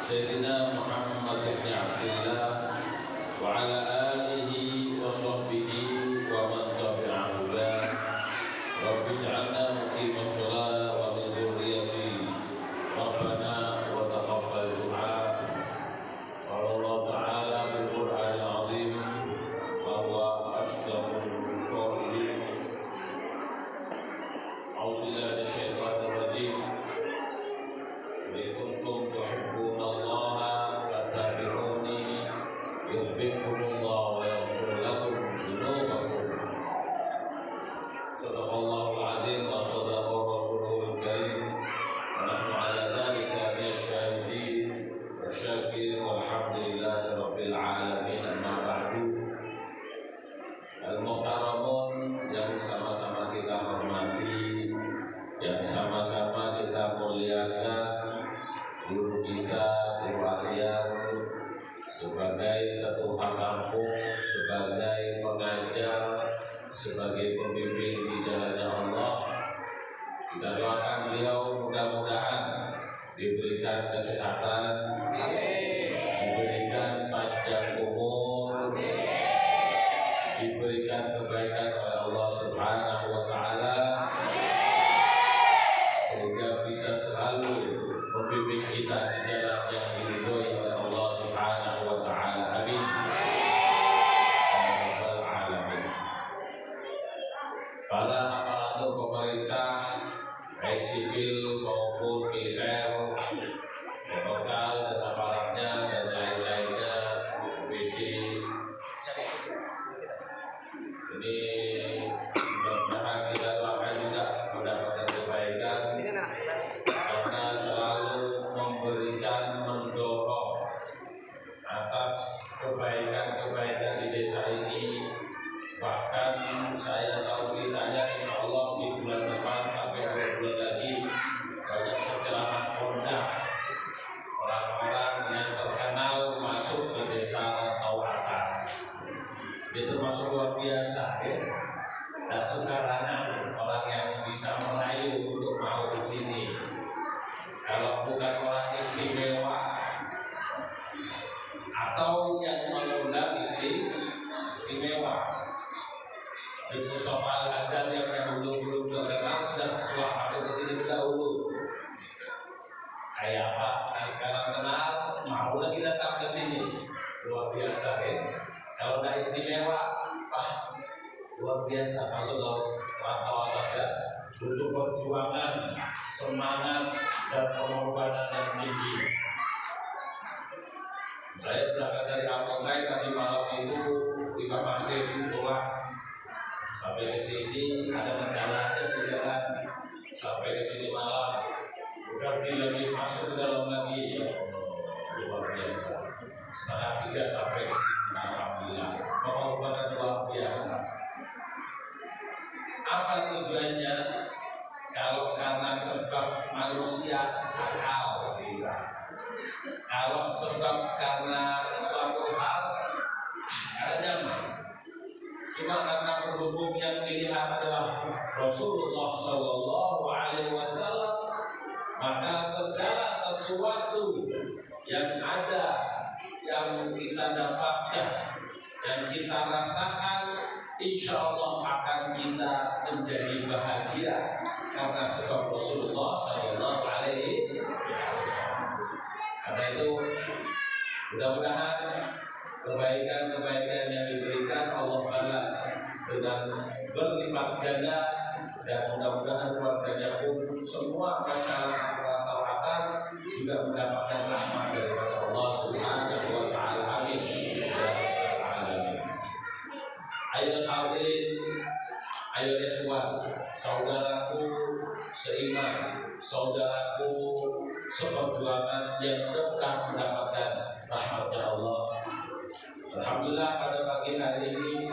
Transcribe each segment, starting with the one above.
Sayyidina Muhammad bin Abdullah wa ala alihi wa sahbihi wa man tabi'ahu bi Rabbi ij'alna muqimas shalah wa min dzurriyyati Rabbana wa taqabbal du'a. Qala Allah Ta'ala fil Qur'anil 'azim wa huwa asdaqul qa'ilin. A'udzu billahi minasyaitonir rajim. Kuntum tuhibbunallaha fattabi'uni yuhibbukumullahu wa yaghfir lakum dzunubakum. Shadaqallahul 'azim wa shadaqa rasulul karim. Wa nahnu 'ala dzalika minasyahidin wa syakirin walhamdulillahi rabbil 'alamin. Amma ba'du. Al-muhtaramun yang sama-sama kita hormati, yang sama-sama kita muliakan, guru kita, Guru Ahyar, sebagai ketua kampung, sebagai pengajar, sebagai pembimbing di jalannya Allah. Kita doakan beliau mudah-mudahan diberikan kesehatan, diberikan panjang umur, diberikan kebaikan oleh Allah Subhanahu wa Ta'ala, sehingga bisa selalu membimbing kita di jalan yang diridhoi oleh Allah Subhanahu wa Ta'ala. Amin. Alamin. Para aparatur pemerintah, baik sipil maupun militer, lokal dan aparatnya dan lain-lainnya, BD. Ini mudah-mudahan kita doakan juga mendapatkan kebaikan, karena selalu memberikan, mendorong atas kebaikan-kebaikan di desa ini. Bahkan saya tahu beritanya, insya Allah di bulan depan sampai 2 bulan lagi banyak penceramah pondok, orang-orang yang terkenal masuk ke desa Rantau Atas. Itu termasuk luar biasa, ya. Dan sekarang orang yang bisa merayu untuk mau ke sini, kalau bukan orang istimewa atau yang mengundang istimewa. Di Mustafa Al-Hadar yang dahulu belum terkenal sudah masuk ke sini dahulu. Kayak apa? Nah, sekarang kenal, mau lagi datang ke sini. Luar biasa, ya. Kalau tidak istimewa, luar biasa. Masuk ke Rantau Atas, ya. Butuh perjuangan, semangat, dan pengorbanan yang tinggi. Saya berangkat dari Apotai tadi malam itu di Maghrib pulang. Sampai ke sini ada kendala di jalan. Sampai ke sini malam, udah lagi masuk ke dalam lagi. Luar biasa. 2:30 sampai ke sini. Alhamdulillah. Pengorbanan luar biasa. Apa tujuannya? Kalau karena sebab manusia sakal, kalau sebab karena suatu hal ada nyaman. Cuma karena berhubung yang pilihan adalah Rasulullah Sallallahu Alaihi Wasallam, maka segala sesuatu yang ada, yang kita dapatkan, yang kita rasakan, insya Allah akan kita menjadi bahagia karena sebab Rasulullah Sallallahu Alaihi Wasallam. Karena itu mudah-mudahan kebaikan-kebaikan yang diberikan Allah balas dengan berlipat ganda, dan mudah-mudahan keluarganya pun semua masyarakat Rantau Atas juga mendapatkan rahmat dari Allah Subhanahu wa Ta'ala. Amin. Ayo hadirin, ayo ikhwan, saudaraku seiman, saudaraku seperjuangan yang telah mendapatkan rahmatnya Allah. Alhamdulillah pada pagi hari ini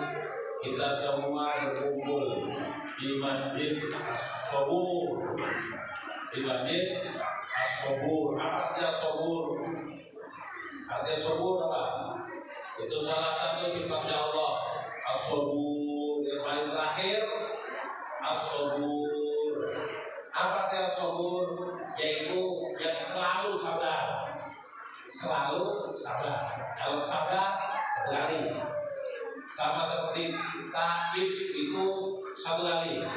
kita semua berkumpul di Masjid As-Sobur. Di Masjid As-Sobur. Apa artinya Sobur? Artinya Sobur apa? Itu salah satu sifatnya Allah. As-Sobur, yang paling terakhir As-Sobur. Apa artinya As-Sobur? Yaitu yang selalu sabar. selalu sabar. Kalau sabar satu kali, sama seperti taib itu satu kali.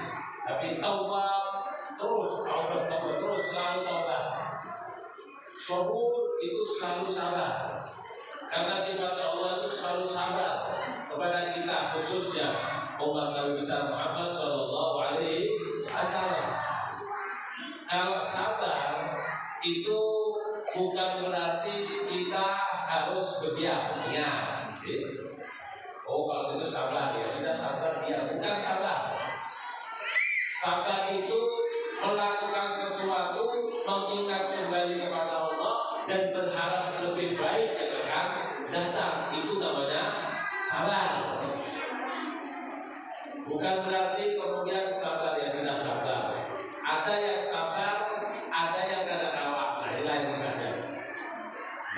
Tapi taubat terus, taubat terus, selalu taubat. Sabur itu selalu sabar. Karena sifatnya Allah itu selalu sabar kepada kita, khususnya umat Nabi besar Muhammad Sallallahu Alaihi Wasallam. Kalau sabar itu bukan berarti kita harus berdiam. Ingat, oh kalau itu sabar ya sudah sabar dia, bukan sabar. Sabar itu melakukan sesuatu, mengingat kembali kepada Allah dan berharap lebih baik yang akan datang. Itu namanya sabar. Bukan berarti kemudian sabar ya sudah sabar. Ada yang sabar, ada yang kada kalah. Nah, ini lain saja.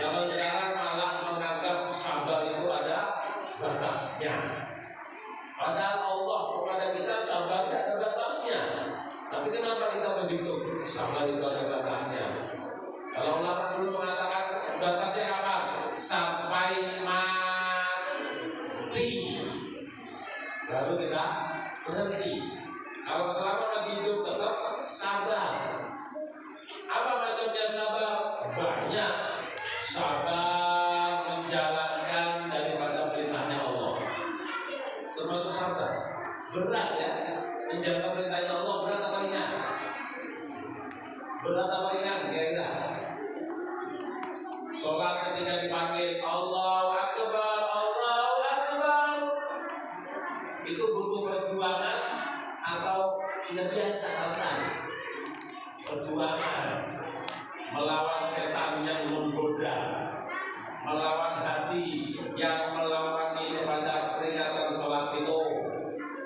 Zaman sekarang malah menganggap sabar itu ada batasnya. Padahal Allah kepada kita sabar tidak ada batasnya. Tapi kenapa kita begitu? Sabar itu ada batasnya. Kalau ulama dulu mengatakan batasnya apa? Sampai mati. Baru kita berhenti. Kalau selama masih hidup tetap sabar. Apa macamnya sabar? Banyak. Sabar menjalankan daripada perintahnya Allah. Termasuk sabar. Berat ya. Menjalankan perintahnya Allah berat apa ringan? Berat apa ringan? Kira-kira. Sholat ketika dipanggil Allahu Akbar, Allahu Akbar, itu butuh perjuangan atau sudah biasa karena perjuangan melawan setan yang menggoda, melawan hati yang melawan pada peringatan sholat itu.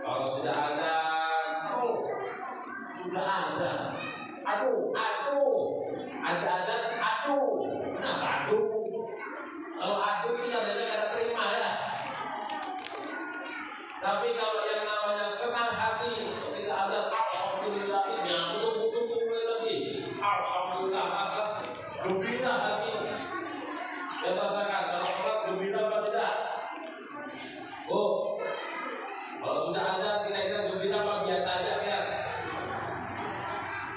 Kalau sudah ada, sudah ada, aduh, ada, kenapa aduh? Kalau aduh ini adanya kada terima ya. Tapi kalau yang namanya senang hati, ketika ada alhamdulillah ini, yang betul-betul mulai lagi, alhamdulillah, rasa gembira hati. Dan rasakan kalau orang gembira apa tidak? Oh, kalau sudah ada kira-kira gembira apa biasa aja ya?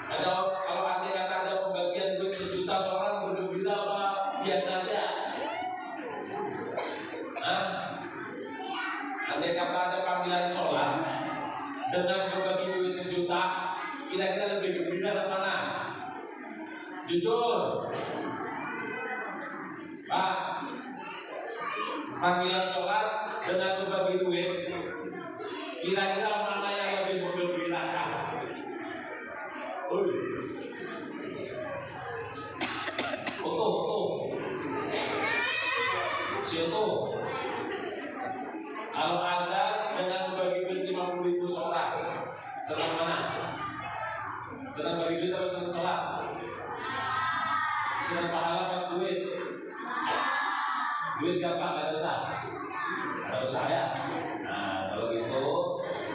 Ada kalau andai kata ada pembagian duit 1 juta seorang bergembira apa biasa aja? Andai kata ada panggilan sholat dengan berbagi duit 1 juta, kira-kira lebih gembira dari mana? Jujur, Pak. Panggilan sholat dengan berbagi duit, kira-kira mana yang lebih menggembirakan? Foto. Kalau Anda dengan berbagi duit 50.000 seorang, senang mana? Senang bagi duit atau senang sholat? Senang pahala pas duit? Duit gampang, gak usah ya. Nah, kalau gitu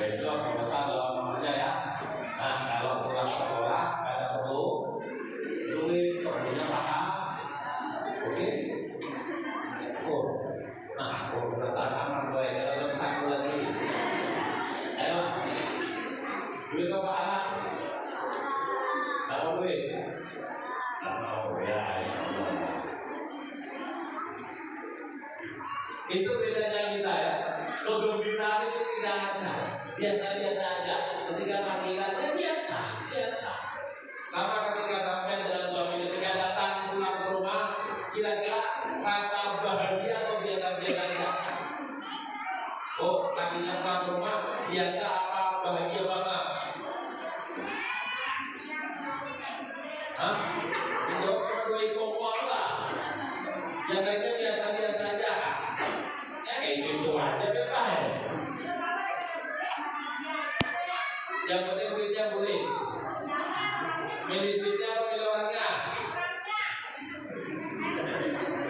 besok pesan lawan nomornya ya. Nah, kalau pulang sekolah ada perlu duit, perlunya paham. Oke? Nah, aku bertahan gue kalau sampai satu lagi. Ayo, duit apa anak? Tahu duit? Tahu ya. Itu bedanya kita ya. Kegembiraan itu tidak ada. Biasa-biasa aja. Ketika panggilan biasa. Sama ketika sampai dengan suami ketika datang pulang ke rumah, kira-kira rasa bahagia atau biasa-biasa aja? Oh, kakinya pulang ke rumah biasa apa bahagia banget? Hah? Itu gue kompor lah. Yang lainnya biasa-biasa aja. Ya kayak gitu aja bebas. Yang penting duitnya boleh. Milih duitnya apa milih orangnya?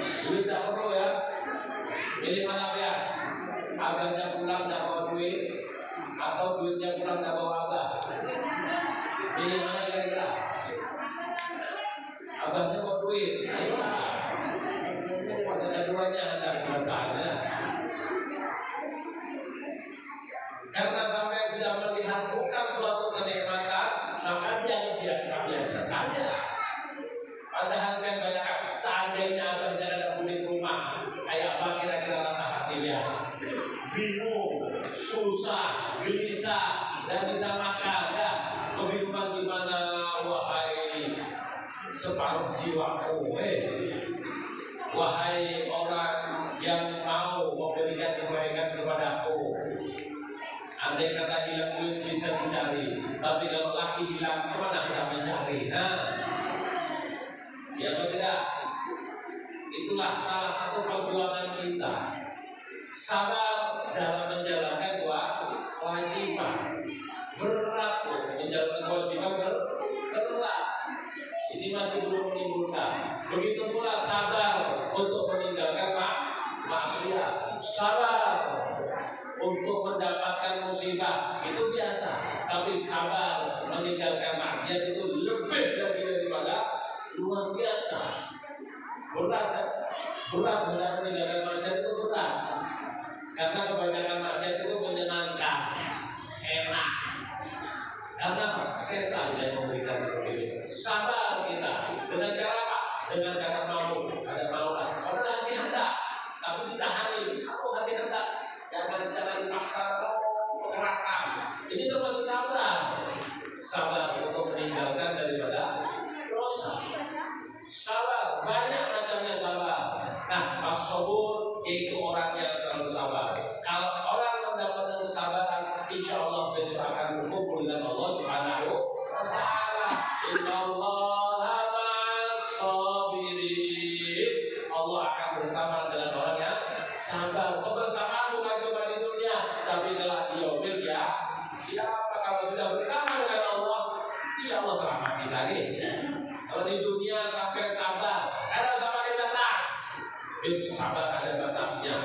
Duit tak perlu ya. Milih mana ya? Abahnya pulang tak bawa duit atau duitnya pulang tak bawa abah? Milih mana kira-kira? Abahnya bawa duit, ayo lah. seandainya abahnya ada punya rumah, kayak apa kira-kira rasa hatinya? Bingung, susah, gelisah, dan bisa makan. Ya, kebingungan gimana, wahai separuh jiwaku, wahai orang yang mau memberikan kebaikan kepadaku. Andai kata hilang duit bisa dicari, tapi kalau laki hilang, kemana kita mencari? Ya atau tidak? Itulah salah satu perjuangan kita. Sabar dalam menjalankan kewajiban. Berat menjalankan kewajiban berat. Ini masih belum menimbulkan. Begitu pula sabar untuk meninggalkan maksiat. Sabar untuk mendapatkan musibah itu biasa. Tapi sabar meninggalkan maksiat itu lebih lagi daripada luar biasa. Berat dalam meninggalkan maksiat itu berat. Karena kebanyakan maksiat itu menyenangkan, enak. Karena setan yang memberikan seperti itu. Sabar kita dengan cara apa? Dengan kata mau, ada maulah. Padahal hati hendak, tapi ditahani. Aku hati hendak, jangan dipaksa kekerasan. Ini termasuk sabar. Sabar untuk meninggalkan daripada dosa. Sabar, banyak macamnya sabar. Nah, as-sabur yaitu orang yang selalu sabar. Kalau orang mendapatkan kesabaran, insya Allah besok akan berkumpul dengan Allah Subhanahu wa Ta'ala. Innallaha ma'as-sabirin. Allah akan bersama dengan orang yang sabar. Kebersamaan bukan cuma di dunia, tapi kelak di yaumil qiyamah. Kalau sudah bersama dengan Allah, insya Allah selamat kita lagi. Kalau di dunia sampai sabar, ada sama kita batas. Sabar ada batasnya.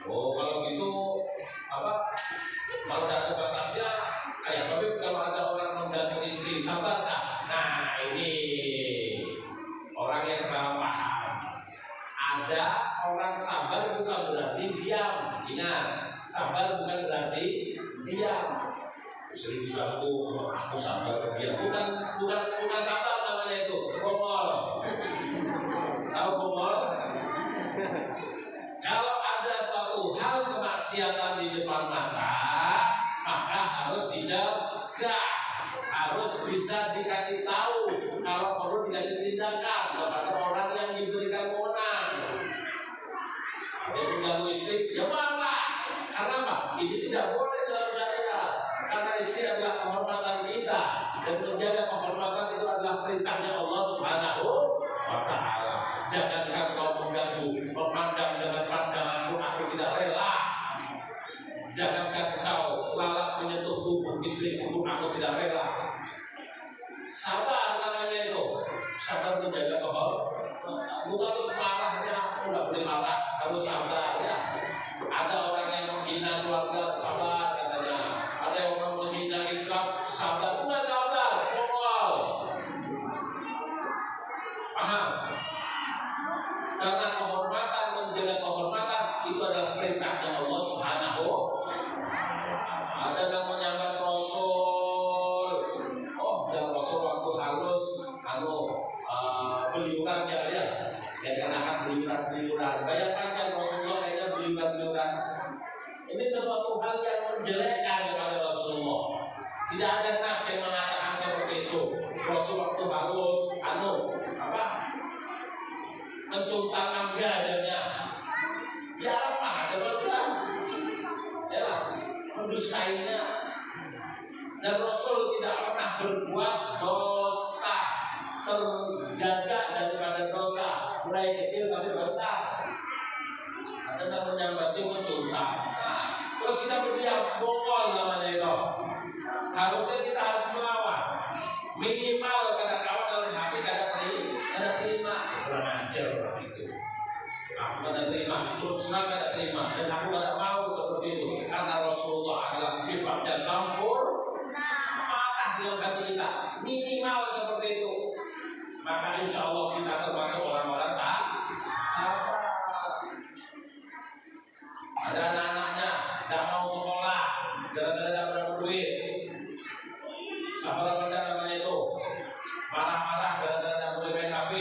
Oh, kalau gitu apa? Kalau tidak ada batasnya, kayak tapi kalau ada orang menggantung istri, sabar tak? Nah, ini orang yang salah paham. Ada orang sabar bukan berarti diam. Ingat, sabar bukan berarti diam. Sering juga aku sabar diam. Bukan sabar namanya itu. Gomol. Tahu gomol? Kalau ada suatu hal kemaksiatan di depan mata, maka harus dijaga, harus bisa dikasih tahu, kalau perlu dikasih tindakan kepada orang yang diberikan wewenang. Ada yang mengganggu istri, ya marah. Karena apa? Ini tidak boleh dalam syariat. Karena istri adalah kehormatan kita, dan menjaga kehormatan itu adalah perintahnya Allah Subhanahu wa Ta'ala. Jangankan kau mengganggu, memandang dengan pandanganmu aku tidak rela. Jangankan kau lalat menyentuh tubuh istriku pun aku tidak rela. Sabar namanya itu. Sabar menjaga kehormatan. Bukan terus marahnya, aku nggak boleh marah, harus sabar ya. Ada orang yang menghina keluarga, sabar katanya. Ada yang menghina Islam, sabar. Bukan sabar, moral. Paham? Karena kehormatan, menjaga kehormatan itu adalah perintahnya Allah Subhanahu. Ada yang menyambat Rasul. Oh, dan Rasul waktu halus, beliuran ya. Ya karena kan beliuran. Bayangkan kan Rasulullah kayaknya beliuran. Ini sesuatu hal yang menjelekkan kepada Rasulullah. Tidak ada nas yang mengatakan seperti itu. Rasul waktu halus, mencuntar mangga adanya. Ya apa ada mangga? Ya, kudus kainnya. Dan Rasul tidak pernah berbuat dosa, terjaga daripada dosa, mulai kecil sampai besar. Ada yang menyambati mencuntar. Terus kita berdiam, bongol namanya itu. Harusnya kita harus melawan. Minimal kada kawan dalam hati kada terima. Kurang ajar orang itu. Aku kada terima, terus senang kada terima, dan aku kada mau seperti itu. Karena Rasulullah adalah sifatnya sempurna. Marah dalam hati kita. Minimal seperti itu. Maka insya Allah kita termasuk orang-orang sabar. Ada anak-anaknya tidak mau sekolah gara-gara tidak berapa duit. Sabar apa namanya itu? Marah-marah gara-gara tidak boleh main HP.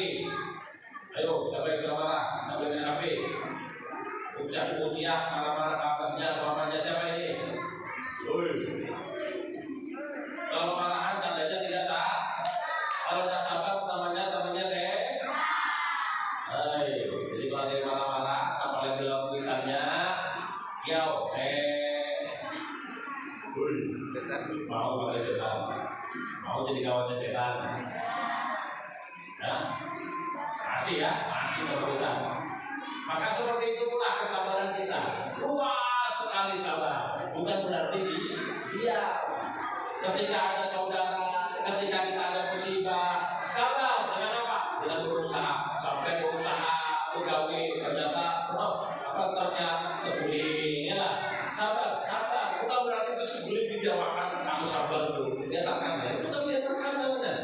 Ayo, Siapa yang sudah marah? Ambil HP. Ujian marah-marah kabarnya, mamanya siapa ini? Kalau marahan tandanya tidak sah. Kalau tidak sabar namanya saya. Jadi kalau dia marah-marah, apalagi dalam kuitannya, yo setan mau pakai setan, mau jadi kawannya setan. Ya, masih pemerintah. Maka seperti itu pula kesabaran kita. Luas sekali sabar. Bukan berarti dia ketika ada saudara, ketika kita ada musibah, sabar dengan apa? Dengan berusaha. Sampai berusaha pegawai ternyata ternyata kebuli, ya lah. Sabar. Bukan berarti terus kebuli dijawabkan aku sabar dulu. Dia takkan ya. Bukan dia takkan namanya.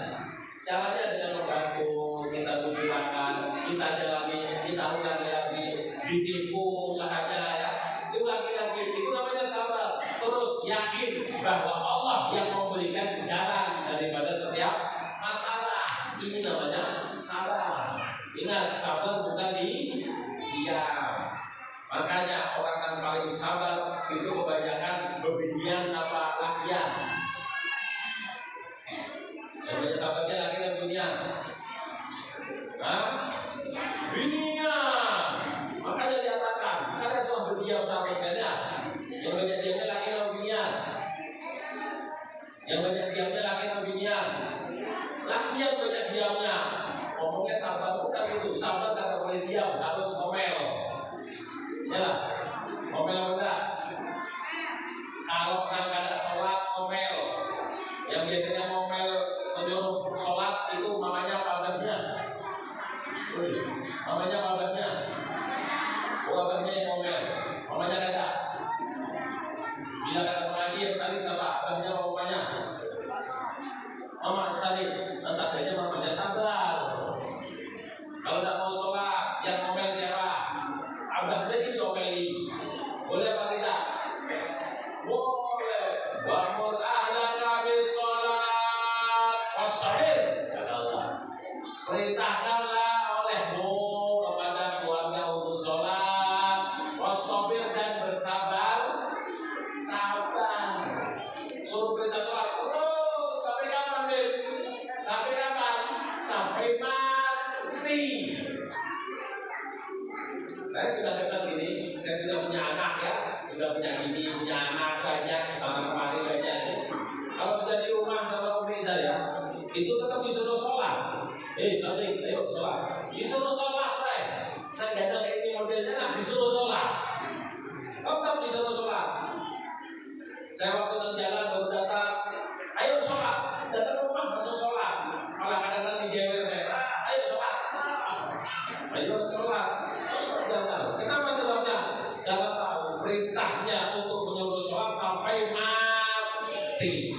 Caranya dengan membantu, kita tujukan, kita jalani, kita ulangi lagi, ditipu usahanya ya, diulangi lagi, itu namanya sabar. Terus yakin bahwa Allah yang memberikan jalan daripada setiap masalah. Ini namanya sabar. Ingat, sabar bukan diam. Makanya orang yang paling sabar itu kebanyakan bebinian apa lakian. Namanya sahabatnya laki dan binian. Binian. Makanya dikatakan karena suatu diam namanya. Yang banyak diamnya laki dan binian. Yang banyak diamnya laki dan binian. Laki yang banyak diamnya. Ngomongnya sabar bukan itu. Sabar karena boleh diam, harus ngomel. Ya, ngomel enggak? Kalau orang kada sholat ngomel. Yang biasanya ngomel menyuruh sholat itu mamanya apa abahnya? Mamanya apa abahnya? Abahnya yang ngomel. Mamanya ada. Bila ada pengaji yang saling sama abahnya apa mamanya? Mama saling. Tandanya mamanya sabar. Kalau tidak mau sholat, yang ngomel siapa? Abahnya itu ngomeli. Boleh apa tidak? Boleh. Wa'mur ahlaka bis-shalat wastabir, kata Allah. Perintahkanlah olehmu kepada keluarga untuk sholat, wastabir, dan bersabar. Suruh perintah sholat terus sampai kapan, Beb? Sampai kapan? Sampai mati. Saya sudah dengar gini, saya sudah punya anak ya, sudah punya ini, punya anak banyak, kesana kemari banyak. Kalau sudah di rumah sama umi saya, itu tetap disuruh sholat. Santri, ayo sholat. Disuruh sholat, Pak. Saya nggak ada kayak ini modelnya, nah disuruh sholat. Tetap disuruh sholat. Saya waktu nang jalan baru datang, ayo sholat. Datang rumah masuk sholat. Malah kadang-kadang dijewer saya, ayo sholat. Ayo sholat. Kenapa sebabnya? Karena tahu perintahnya untuk menyuruh sholat sampai mati.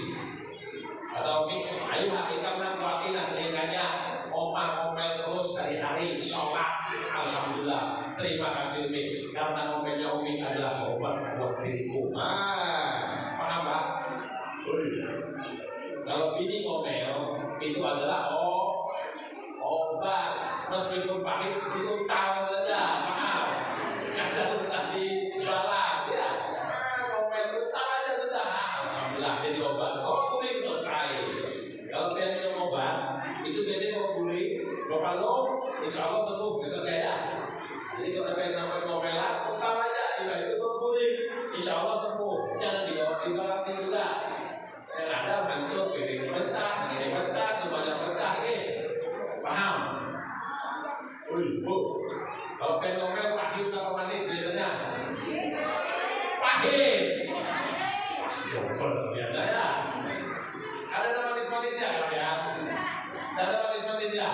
Atau ayo kita menang dengannya ngomel terus hari-hari sholat. Alhamdulillah, terima kasih Umi, karena ngomelnya Umi adalah obat buat diriku. Paham Pak? Kalau bini ngomel itu adalah obat, meskipun pahit itu tahu saja, paham? Jangan usah dibalas ya. Ngomel itu tahu aja sudah. Alhamdulillah jadi obat. Kalau guling selesai. Kalau dia minum obat, itu biasanya kalau guling, bapak lo, insya Allah sembuh besok ya. Jadi kalau pengen namanya ngomelan, tahu aja, itu kalau guling, insya Allah sembuh. Jangan dibalasin juga. Yang ada hancur, piring pecah, ini pecah, semuanya pecah nih. Paham? Bu, kalau pengen ngomel pahit atau manis biasanya? Pahit. Biasa ya. Ada manis-manisnya kalian? Ada manis-manisnya?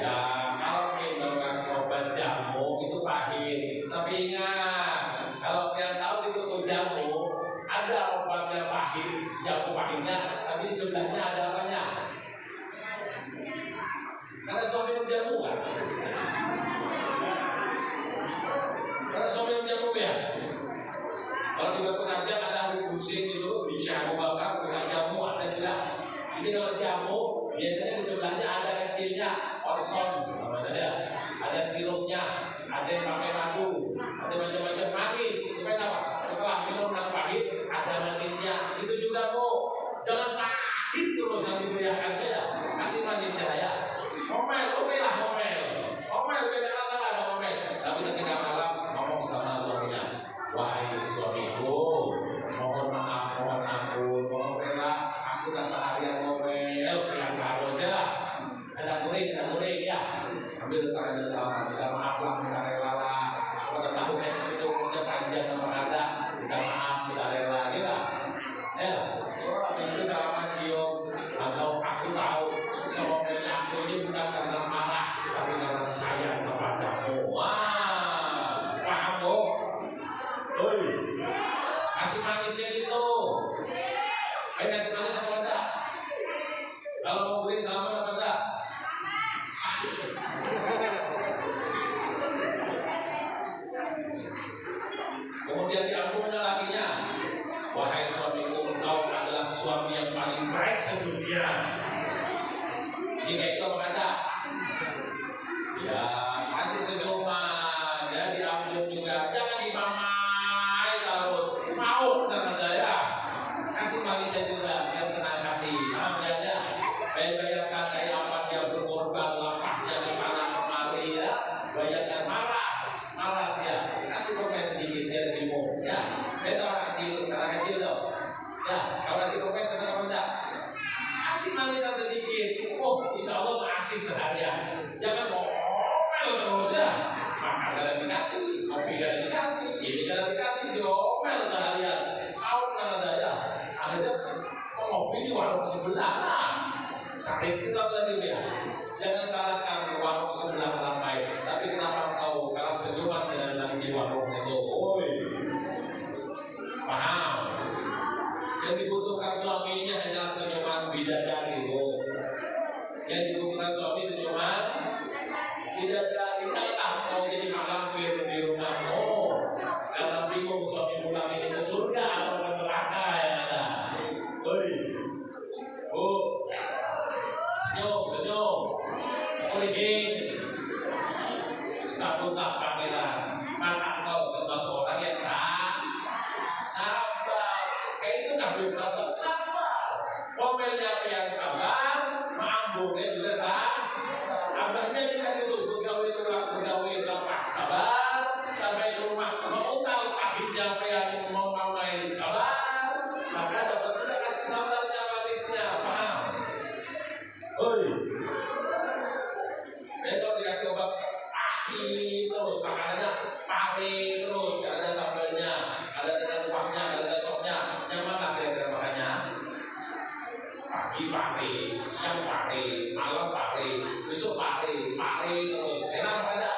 Ya, kalau minum obat jamu itu pahit. Tapi ingat, kalau kalian tahu di toko jamu ada obatnya pahit, jamu pahitnya, tapi di sebelahnya ada apanya? Karena suami minum jamu kan? Karena suami minum jamu ya? Kalau di batu najam ada pusing itu, jamu bakar, bukan jamu ada tidak. Jadi kalau jamu biasanya di sebelahnya ada kecilnya orson. ada yang pakai madu, ada macam-macam manis. Supaya apa? Setelah minum yang pahit, ada manisnya. Itu juga kok. Jangan pahit terus yang diberiakannya ya. Kasih manisnya ya. Omel, oke lah omel. Omel, tidak masalah ada omel. Tapi ketika malam ngomong sama suaminya, wahai suamiku, mohon maaf, mohon ampun, mohon rela, aku tak seharian ngomel, yang harus ya. Ada kuring ya. Ambil tangannya selamat, minta maaf lah, minta rela lah. Kalau tahu esok itu umurnya panjang apa ada, minta maaf, minta rela, gitu. Ya, kalau habis itu salaman cium, atau aku tahu semoga aku ini bukan karena marah, tapi karena sayang kepadamu. Wah, paham kok? Oi, kasih manisnya gitu. Ayo kasih manis apa enggak? Kalau mau beri salaman apa enggak? Kemudian diampunnya lakinya, wahai suamiku, engkau adalah suami yang paling baik sedunia. Ini kayak itu apa enggak? Ya, kasih senyuman, ya diampun juga, jangan dimamai terus, mau dan ada ya. Kasih manisnya juga, biar senang hati. Ya. Bayangkan kayak apa dia berkorban, lapaknya ke sana kemari ya. Bayangkan malas ya. Kasih komen sedikit biar dimuk ya. Beda orang kecil dong. Ya, kalau kasih komen senang apa enggak? Kasih manisan sedikit. Oh, insya Allah masih seharian. Jangan ngomel terus ya. Makan kadang dikasih, kopi kadang dikasih, ini kadang dikasih, diomel seharian. Tahu kan ada ya. Akhirnya ngopi di warung sebelah. Nah, sakit kita lagi ya. Jangan salahkan warung sebelah ramai. Tapi kenapa tahu? Karena senyuman dengan lagi di warung itu. Oi, paham? Yang dibutuhkan suaminya hanya senyuman bidadari itu. Yang dibutuhkan suami senyuman bidadari. Janganlah kau jadi malampir di rumahmu karena bingung suami pulang ini ke surga atau ke neraka yang ada. Oi, oh, senyum, origin, satu tak pameran. Maka kau termasuk orang yang sabar. Kayak itu kan belum sabar. Komelnya yang sabar, mambungnya juga sabar. Abahnya juga itu bergawe lapar sabar sampai ke rumah. Mau tahu pahitnya apa yang mau mamai sabar, maka dapat juga kasih sabarnya manisnya, paham? Oi, kalau dikasih obat pahit terus, makanannya pahit terus, ada sambalnya, ada dengan kuahnya, ada sopnya, yang mana kira-kira makannya? Pagi pahit, siang pahit, malam pahit, besok pahit terus, enak apa enggak?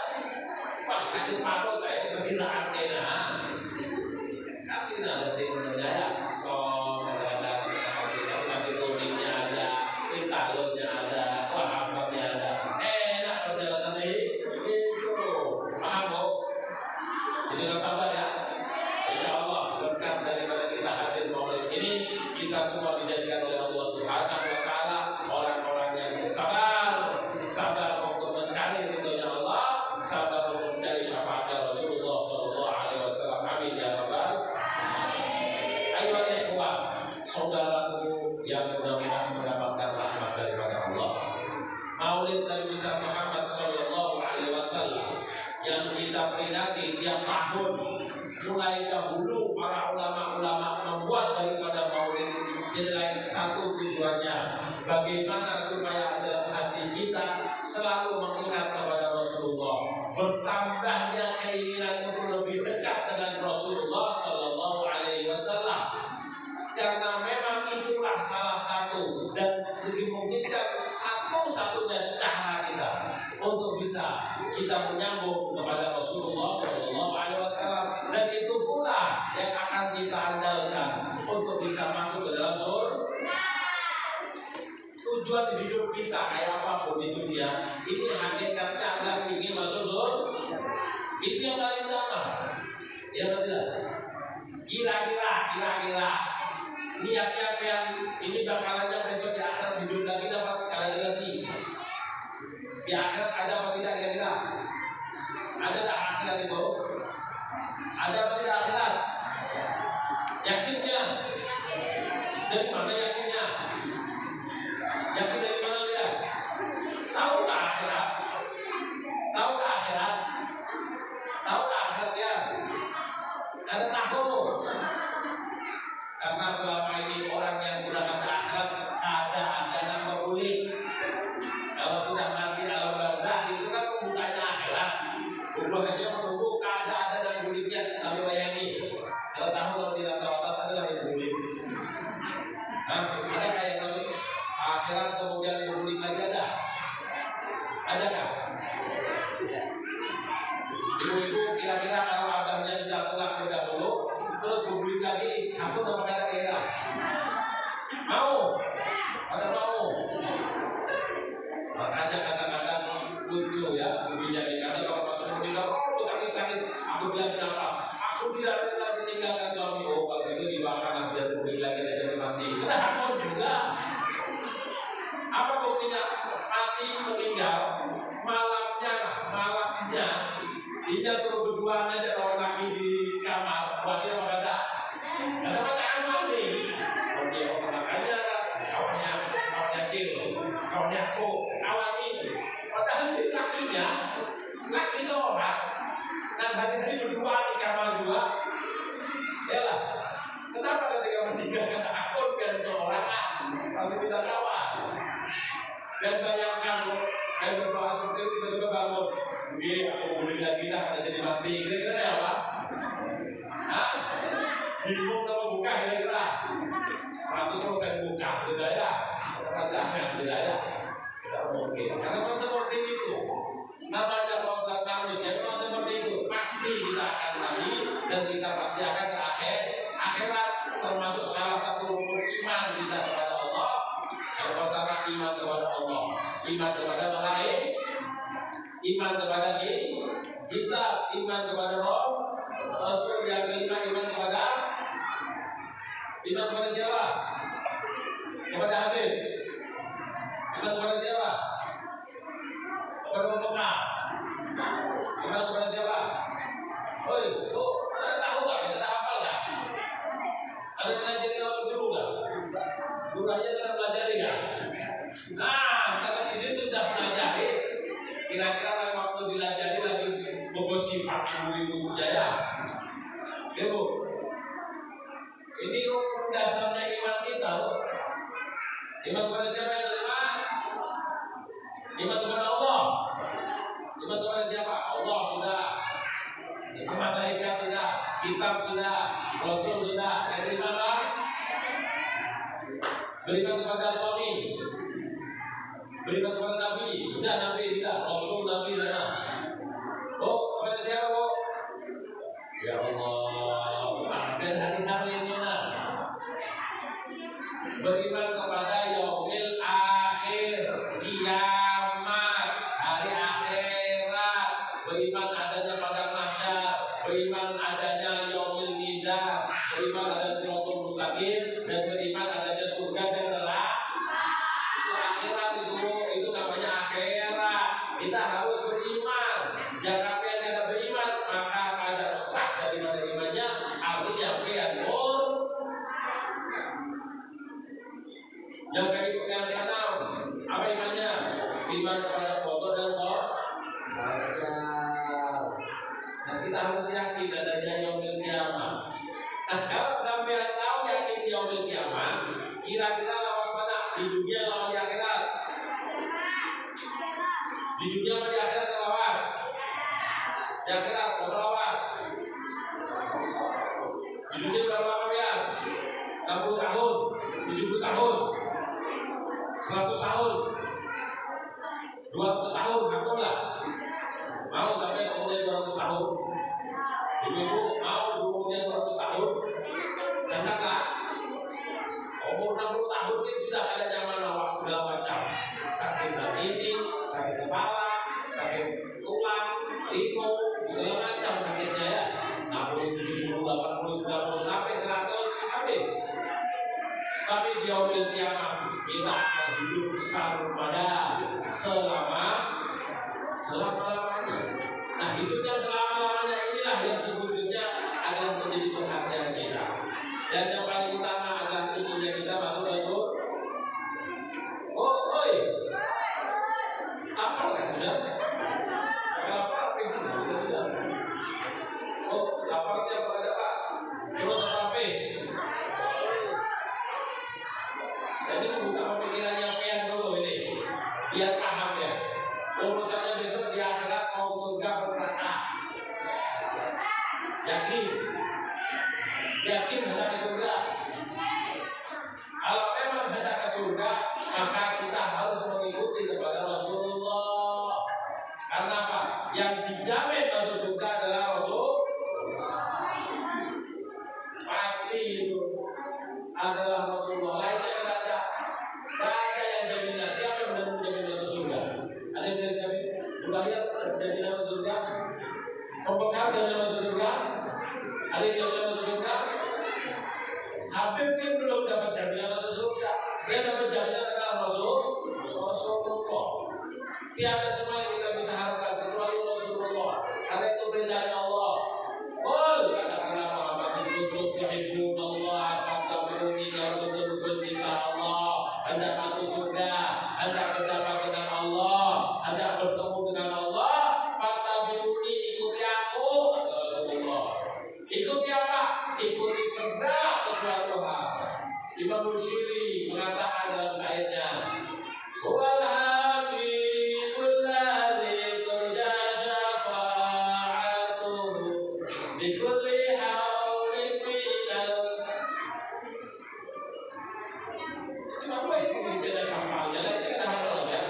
Wah, sakit parut kayak kegilaan enak. Kasih nanti menjaya, ada nasi kuningnya ada, talurnya ada, hamburnya ada, enak perjalanan ini. Itu paham kok? Jadi harus sabar ya. Insya Allah berkat daripada kita hadir maulid ini, kita semua dijadikan oleh Allah Subhanahu Wa Taala orang-orang yang sabar untuk mencari ridhonya Allah, sabar untuk mencari syafaatnya Rasulullah Sallallahu Alaihi Wasallam. Amin ya rabbal alamin. Ayo ikhwan, saudaraku yang mudah-mudahan mendapatkan rahmat daripada Allah. Maulid Nabi besar Muhammad Sallallahu Alaihi Wasallam yang kita peringati tiap tahun. Mulai dahulu para ulama-ulama membuat daripada maulid jadi satu tujuannya, bagaimana supaya dalam hati kita selalu mengingat kepada Rasulullah, bertambahnya keinginan untuk lebih dekat dengan Rasulullah Sallallahu Alaihi Wasallam. Karena memang itulah salah satu dan dimungkinkan satu-satunya cara kita untuk bisa kita menyambung kepada Rasulullah Sallallahu Alaihi Wasallam, dan itu pula yang akan kita andalkan untuk bisa masuk ke dalam surga. Tujuan hidup kita kayak apapun itu dia, ini hakikatnya adalah ingin masuk surga. Itu yang paling utama. Ya betul. Kira-kira niatnya yang ini bakalannya besok di akhirat hidup lagi dapat kalian lagi. Di akhirat ada apa tidak kira-kira? Ada tak akhirat itu? Ada apa tidak akhirat? Yakinnya? Dari mana yakinnya? Yakin dari mana dia? Tahu tak akhirat? Tahu tak akhirat? Tahu tak akhirat ya? Ada tahu? Karena selama ini orang yang berangkat ke akhirat ada nama mulik. Kalau sudah mati alam barzakh itu kan pembukanya akhirat. Hanya menunggu keadaan dan muliknya sampai bayangin. Kalau tahu kalau di atas adalah yang mulik. Ada kayak masuk akhirat kemudian mulik lagi ada? Adakah? Ibu-ibu kira-kira kalau abangnya sudah pulang dahulu terus mulik lagi, aku nama kata kira mau? Ada mau? Makanya kadang-kadang lucu ya ibunya ini. Karena kalau masuk meninggal, tuh tangis-tangis. Aku bilang kenapa? Aku tidak rela meninggalkan suami. Oh, kalau itu dibakar nanti dan mulik lagi dan jadi mati. Kita takut juga. Apa buktinya? Mati meninggal malamnya dia suruh berduaan aja lawan laki di kamar. Wanita apa ada? Karena pakai mandi. Oke, makanya kawannya Cil, kawannya aku, kawan ini. Padahal di laki seorang dan hari-hari berduaan di kamar dua. Yalah, kenapa ketika meninggalkan akun dan seorang masih tidak kawan? Dan bayangkan dan berdoa seperti itu tiba-tiba bangun. Aku boleh lagi dah karena jadi mati. Kira-kira apa? Bingung sama buka kira-kira 100% buka, tidak ya? Jangan, tidak ya? Tidak mungkin. Karena memang seperti itu. Namanya kontrak manusia memang seperti itu. Pasti kita akan mati dan kita pasti akan ke akhirat. Termasuk salah satu rukun iman kita kepada Allah. Yang pertama iman kepada Allah, iman kepada malaikat, iman kepada kitab, iman kepada Roh, Rasul. Yang kelima iman kepada siapa? Kepada Habib. Iman kepada siapa? Kepada pembekal. Iman kepada siapa? Oi, ada tahu nggak? Ada hafal nggak? Ada belajar dengan guru nggak? Guru aja kita pelajari nggak? Kata sini sudah pelajari. Kira-kira waktu dilajari lagi bobosi 40.000 jaya. Ibu, ini dasarnya iman kita. Iman kepada siapa yang kelima? Iman kepada Allah. Iman kepada siapa? Allah sudah. Malaikat sudah. Kitab sudah. Rasul sudah. Yang kelima apa? Beriman kepada suami. Beriman kepada Nabi. Sudah Nabi tidak. Rasul Nabi sudah. Oh, kepada siapa bu? Ya Allah. Dan hari-hari ini beriman kepada yaumil akhir, kiamat, hari akhirat. Beriman adanya padang mahsyar, beriman adanya yaumil mizan, beriman ada siratul mustaqim, dan beriman adanya surga dan neraka. Itu akhirat, itu namanya akhirat. Kita harus beriman. Jangan yang ada beriman maka ada sah daripada imannya. Artinya bianur. Yang keenam, apa imannya? Iman kepada Allah dan Allah. Dan kita harus yakin adanya yaumil kiamat. Nah, kalau sampai tahu yakin yaumil kiamat, kira-kira lawas mana? Di dunia lawan di akhirat. Di dunia sama di akhirat lawas. Di akhirat berapa lawas? Di dunia berapa lama ya? 60 tahun, 70 tahun. 100 tahun, 200 tahun, lah. Mau sampai kemudian 200 tahun. Ibu-ibu mau kemudian 200 tahun. Dan umur 60 tahun ini sudah ada zaman awak segala macam. Sakit ini, sakit kepala, sakit tulang, lingkung, segala macam sakitnya ya. 60, 70, 80, 90 sampai 100 habis. Tapi di yaumil kiamat kita akan hidup sarmada selama-lamanya. Nah, hidup yang selama-lamanya yakin hendak ke surga. Kalau memang hendak ke surga, maka kita harus mengikuti kepada Rasulullah. Karena apa? Yang dijamin masuk surga adalah Rasul. Pasti itu adalah Rasulullah. Lainnya tidak ada. Tidak ada yang jaminan. Siapa yang menjamin masuk surga? Ada yang jamin? Budaya jaminan masuk surga? Pembekal jaminan masuk surga? Ada yang jaminan masuk surga? Habib yang belum dapat jaminan masuk surga, dia dapat jaminan adalah Rasulullah. Tiada semua yang kita bisa harapkan kecuali Rasulullah. Karena itu perintahnya Allah. Qul katakanlah Muhammad itu tuhibbun Allah, fattabi'uni kalau betul-betul cinta Allah, hendak masuk surga, hendak berjumpa dengan Allah, hendak bertemu dengan Allah, fattabi'uni, ikuti aku, kata Rasulullah. Ikuti apa? Ikuti segala sesuatu hal. Imam Bushiri mengatakan dalam syairnya, wal habibul ladzi turja syafa'atuhu bi kulli haulin minal. Kenapa itu beda kapalnya? Ini kan hafal ya.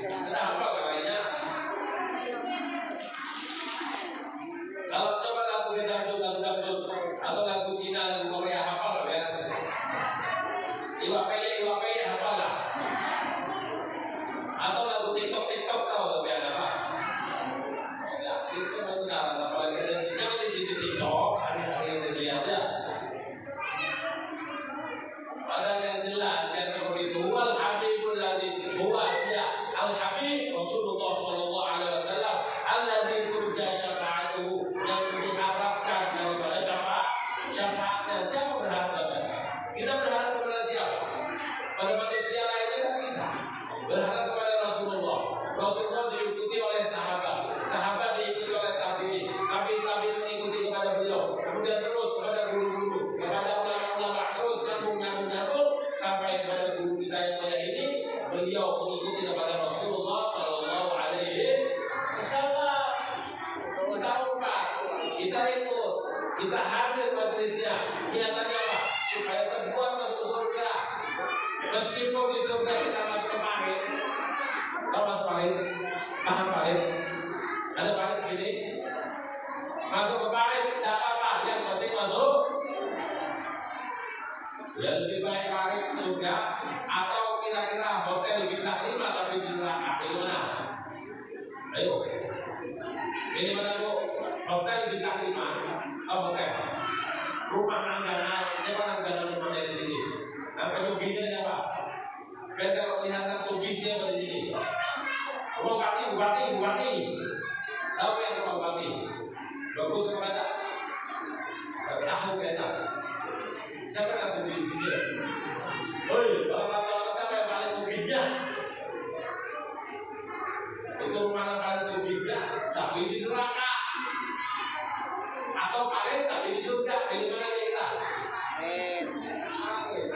Kenapa katanya? Kalau coba lagu dangdut atau lagu Cina, lagu Korea hafal ya. Iwapaya hafal lah. Atau lagu TikTok tahu biar apa? Ya, itu kan sekarang apalagi ada sinyal di sini TikTok, hari-hari yang dilihat ya. Padahal yang jelas yang seperti itu wal habibul ladzi huwa ya al habib Rasulullah sallallahu alaihi wasallam alladzi turja syafa'atuhu, yang diharapkan daripada syafaatnya. Siapa berharap? Kita berharap kepada siapa? Pada manusia lainnya tidak bisa. Berharap kepada Rasulullah. Rasulullah diikuti oleh sahabat diikuti oleh tabi'in, tabi'in mengikuti kepada beliau, kemudian terus kepada guru-guru, kepada ulama-ulama, terus nyambung sampai kepada guru kita yang mulia ini. Beliau mengikuti kepada Rasulullah Sallallahu Alaihi Wasallam. Kita lupa, kita ikut, kita hadir majelisnya. Niatannya apa? Supaya terbuat masuk surga. Meskipun di surga kita masuk ke parit. Tahu masuk parit? Paham parit? Ada parit sini? Masuk ke parit tidak apa-apa, yang penting masuk. Ya lebih baik parit surga atau kira-kira hotel bintang 5 tapi di neraka. Gimana? Ayo. Ini mana Bu? Hotel bintang 5 atau hotel? Rumah Nanggana, siapa Nanggana rumahnya di sini? Nah, penyuginya siapa? Biar kalau melihat sugi siapa di sini? Bupati. Tahu yang rumah Bupati? Bagus apa tidak? Tahu enak. Siapa yang sugi di sini? Oi, orang-orang siapa yang paling suginya? Itu rumah yang paling suginya, tapi di neraka. Atau paling tapi di surga. Bagaimana kita?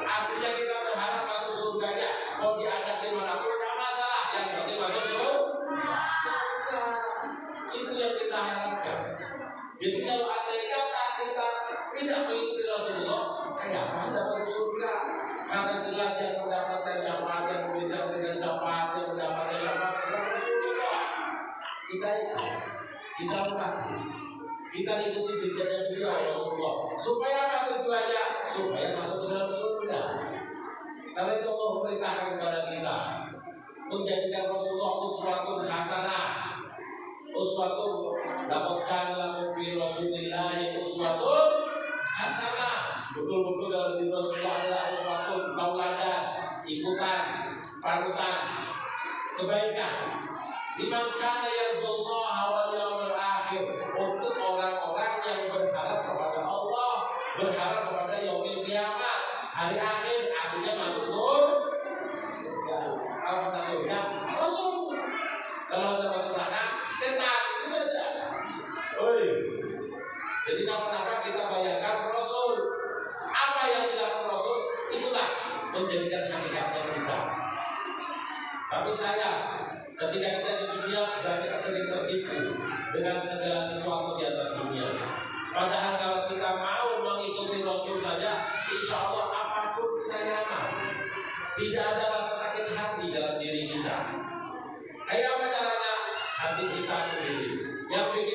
Artinya kita berharap masuk surganya. Mau diajak dimanapun tidak masalah. Yang penting masuk surga. Itu yang kita harapkan. Jadi kalau andai kata kita tidak mengikuti Rasulullah, kayak apa Anda masuk surga? Karena jelas yang mendapatkan syafaat, yang bisa memberikan syafaat, yang mendapatkan syafaat adalah Rasulullah. Kita bukan. Kita ikuti jejaknya beliau Rasulullah. Supaya apa tujuannya? Supaya masuk ke dalam surga. Karena itu Allah memberitakan kepada kita menjadikan Rasulullah uswatun hasanah. Uswatun dapatkan lakum fi Rasulillah uswatun hasanah. Betul-betul dalam diri Rasulullah adalah uswatun tauladan, ikutan, panutan, kebaikan. Liman kana yarjullaha wal yawmal akhir, untuk orang-orang yang berharap kepada Allah, berharap kepada yaumil kiamat, hari akhir, artinya masuk surga. Kalau kita surga, Rasul. Kalau kita masuk neraka, setan. Itu aja. Jadi kenapa kita bayangkan Rasul? Apa yang dilakukan Rasul? Itulah menjadikan hakikatnya kita. Tapi saya ketika kita di dunia banyak sering tertipu dengan segala sesuatu di atas dunia.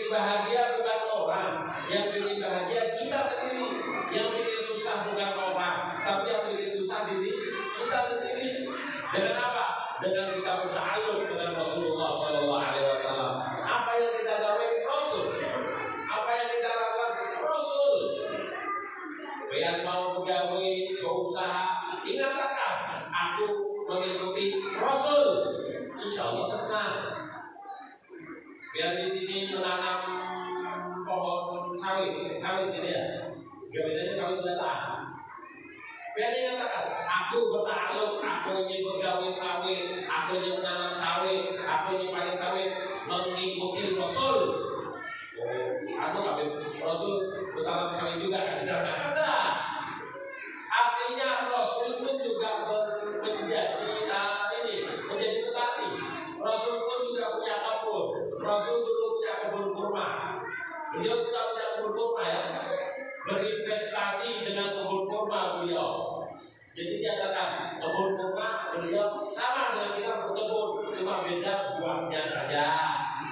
bikin bahagia bukan orang, yang bikin bahagia kita sendiri. Yang bikin susah bukan orang, tapi yang bikin susah diri kita sendiri. Dengan apa? Dengan kita berta'alluq dengan Rasulullah SAW. Apa yang kita gawe Rasul, apa yang kita lakukan Rasul. Yang mau pegawai, berusaha, ingatkan aku mengikuti Rasul, insya Allah senang. Biar di sini menanam pohon sawit sini ya. Bedanya sawit batang. Biar dia katakan, aku bertakluk, aku ingin bergawe sawit, aku ingin menanam sawit, aku ingin panen sawit, mengikuti Rasul. Aku nggak Rasul bertanam sawit juga kan di sana ada. Artinya Rasul pun juga menjadi menjadi petani. Rasul pun juga punya kebun. Rasul dulu punya kebun kurma. Beliau juga punya kebun kurma ya. Berinvestasi dengan kebun kurma beliau. Jadi dikatakan kebun kurma beliau sama dengan kita berkebun, cuma beda buahnya saja.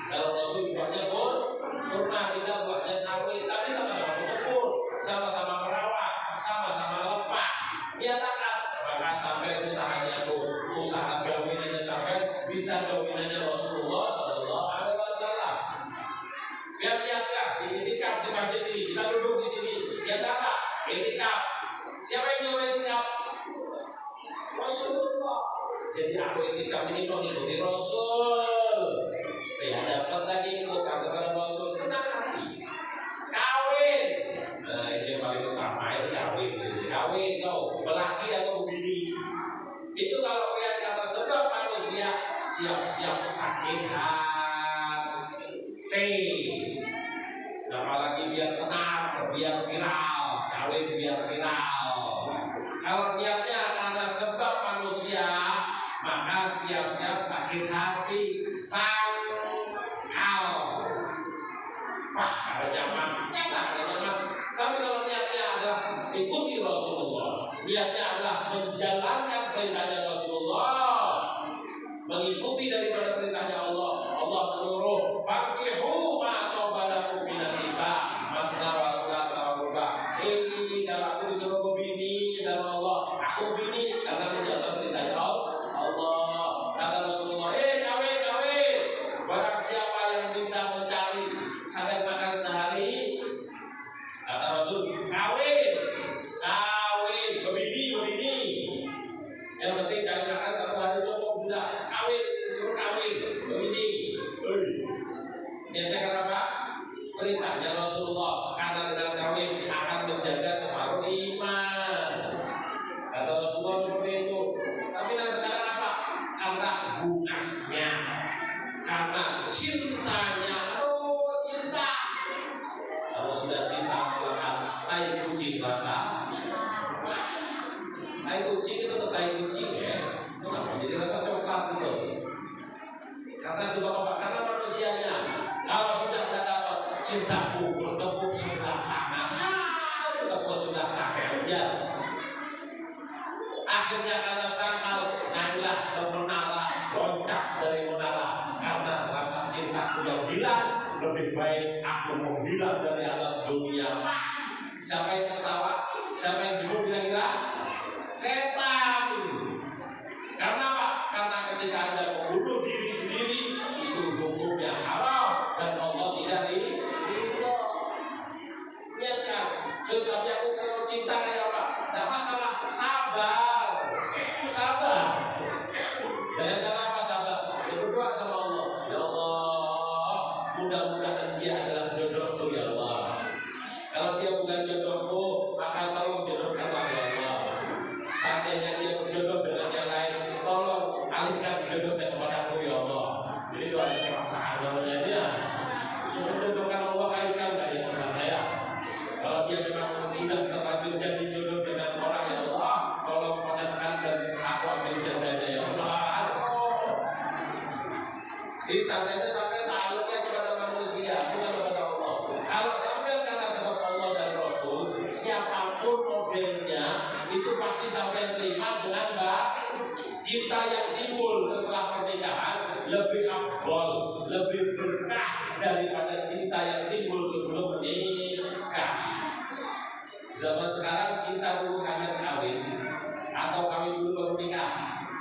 Kalau Rasul buahnya kurma, kita buahnya sawit, tapi sama-sama berkebun, sama-sama merawat, sama-sama lepas. Nyatakan maka sampai usahanya usaha gawinannya sampai bisa gawinannya Rasulullah SAW. Biar lihatkan di itikaf di masjid ini, kita duduk di sini. Lihat apa? Itikaf. Siapa yang nyuruh itikaf? Rasulullah. Jadi aku itikaf ini mengikuti Rasul. Ya dapat lagi ikutkan kepada Rasul, senang hati. Kawin. Nah ini yang paling utama, ini kawin. Kawin kau, lelaki atau bini. Itu kalau lihat kata sebab manusia siap-siap sakit hati. Apalagi biar tenar, biar viral, kawin biar viral. Kalau niatnya karena sebab manusia, maka siap-siap sakit hati, sangkal. Wah, ada nyaman, ada nyaman. Tapi kalau niatnya adalah ikuti Rasulullah, niatnya adalah menjalankan perintahnya Rasulullah, mengikuti daripada perintahnya Allah. Allah menyuruh fankihu ma tawbalakum minan nisa masna wa thulatha wa ruba'. Kalau aku disuruh berbini sama Allah, aku bini karena menjalankan perintahnya Allah. Kata Rasulullah, kawin. Barang siapa yang bisa mencari sampai makan sehari, kata Rasul, kawin, berbini. Yang penting jangan makan satu hari cukup sudah. Kawin, suruh kawin, berbini. Niatnya kenapa? Perintahnya Rasulullah, karena dengan kawin akan menjaga separuh iman. Kata Rasulullah seperti itu. Tapi dan sekarang apa? Karena bunasnya, karena cintanya. Cinta. Kalau sudah cinta maka tai kucing rasa. Tai kucing itu tetap tai kucing ya. Kenapa? Jadi rasa coklat gitu. Karena sebab apa? Karena manusianya. Kalau sudah tidak dapat cintaku bertepuk sebelah tangan, bertepuk sebelah tangan, akhirnya karena sangkal naiklah ke menara, loncat dari menara karena rasa cintaku yang hilang. Lebih baik aku menghilang dari atas dunia. Siapa yang tertawa? Siapa yang duduk kira-kira? Setan. Karena apa? Karena ketika Anda membunuh diri sendiri, itu hukumnya haram dan Allah tidak ridho. Lihat kan, tapi aku kalau cinta kayak apa? Tidak masalah, sabar. Dan karena apa sabar? Berdoa sama Allah. Ya Allah, mudah-mudahan dia adalah jodohku ya Allah. Kalau dia bukan jodohku, maka tolong jodohkanlah ya Allah. Seandainya dia berjodoh dengan yang lain, tolong alihkan jodohnya kepadaku ya Allah. Jadi doa perasaan namanya dia. Jodohkan Allah, alihkan dari orang saya. Kalau dia memang sudah terlanjur jadi jodoh dengan orang ya Allah, tolong mengatakan dan aku ambil jadanya ya Allah. Jadi tandanya sampai ta'aluknya kepada manusia, bukan kepada Allah. Kalau sampai karena sebab Allah dan Rasul, siapapun modelnya itu pasti sampai terima daripada cinta yang timbul sebelum menikah. Zaman sekarang cinta dulu hanya kawin, atau kawin dulu baru nikah,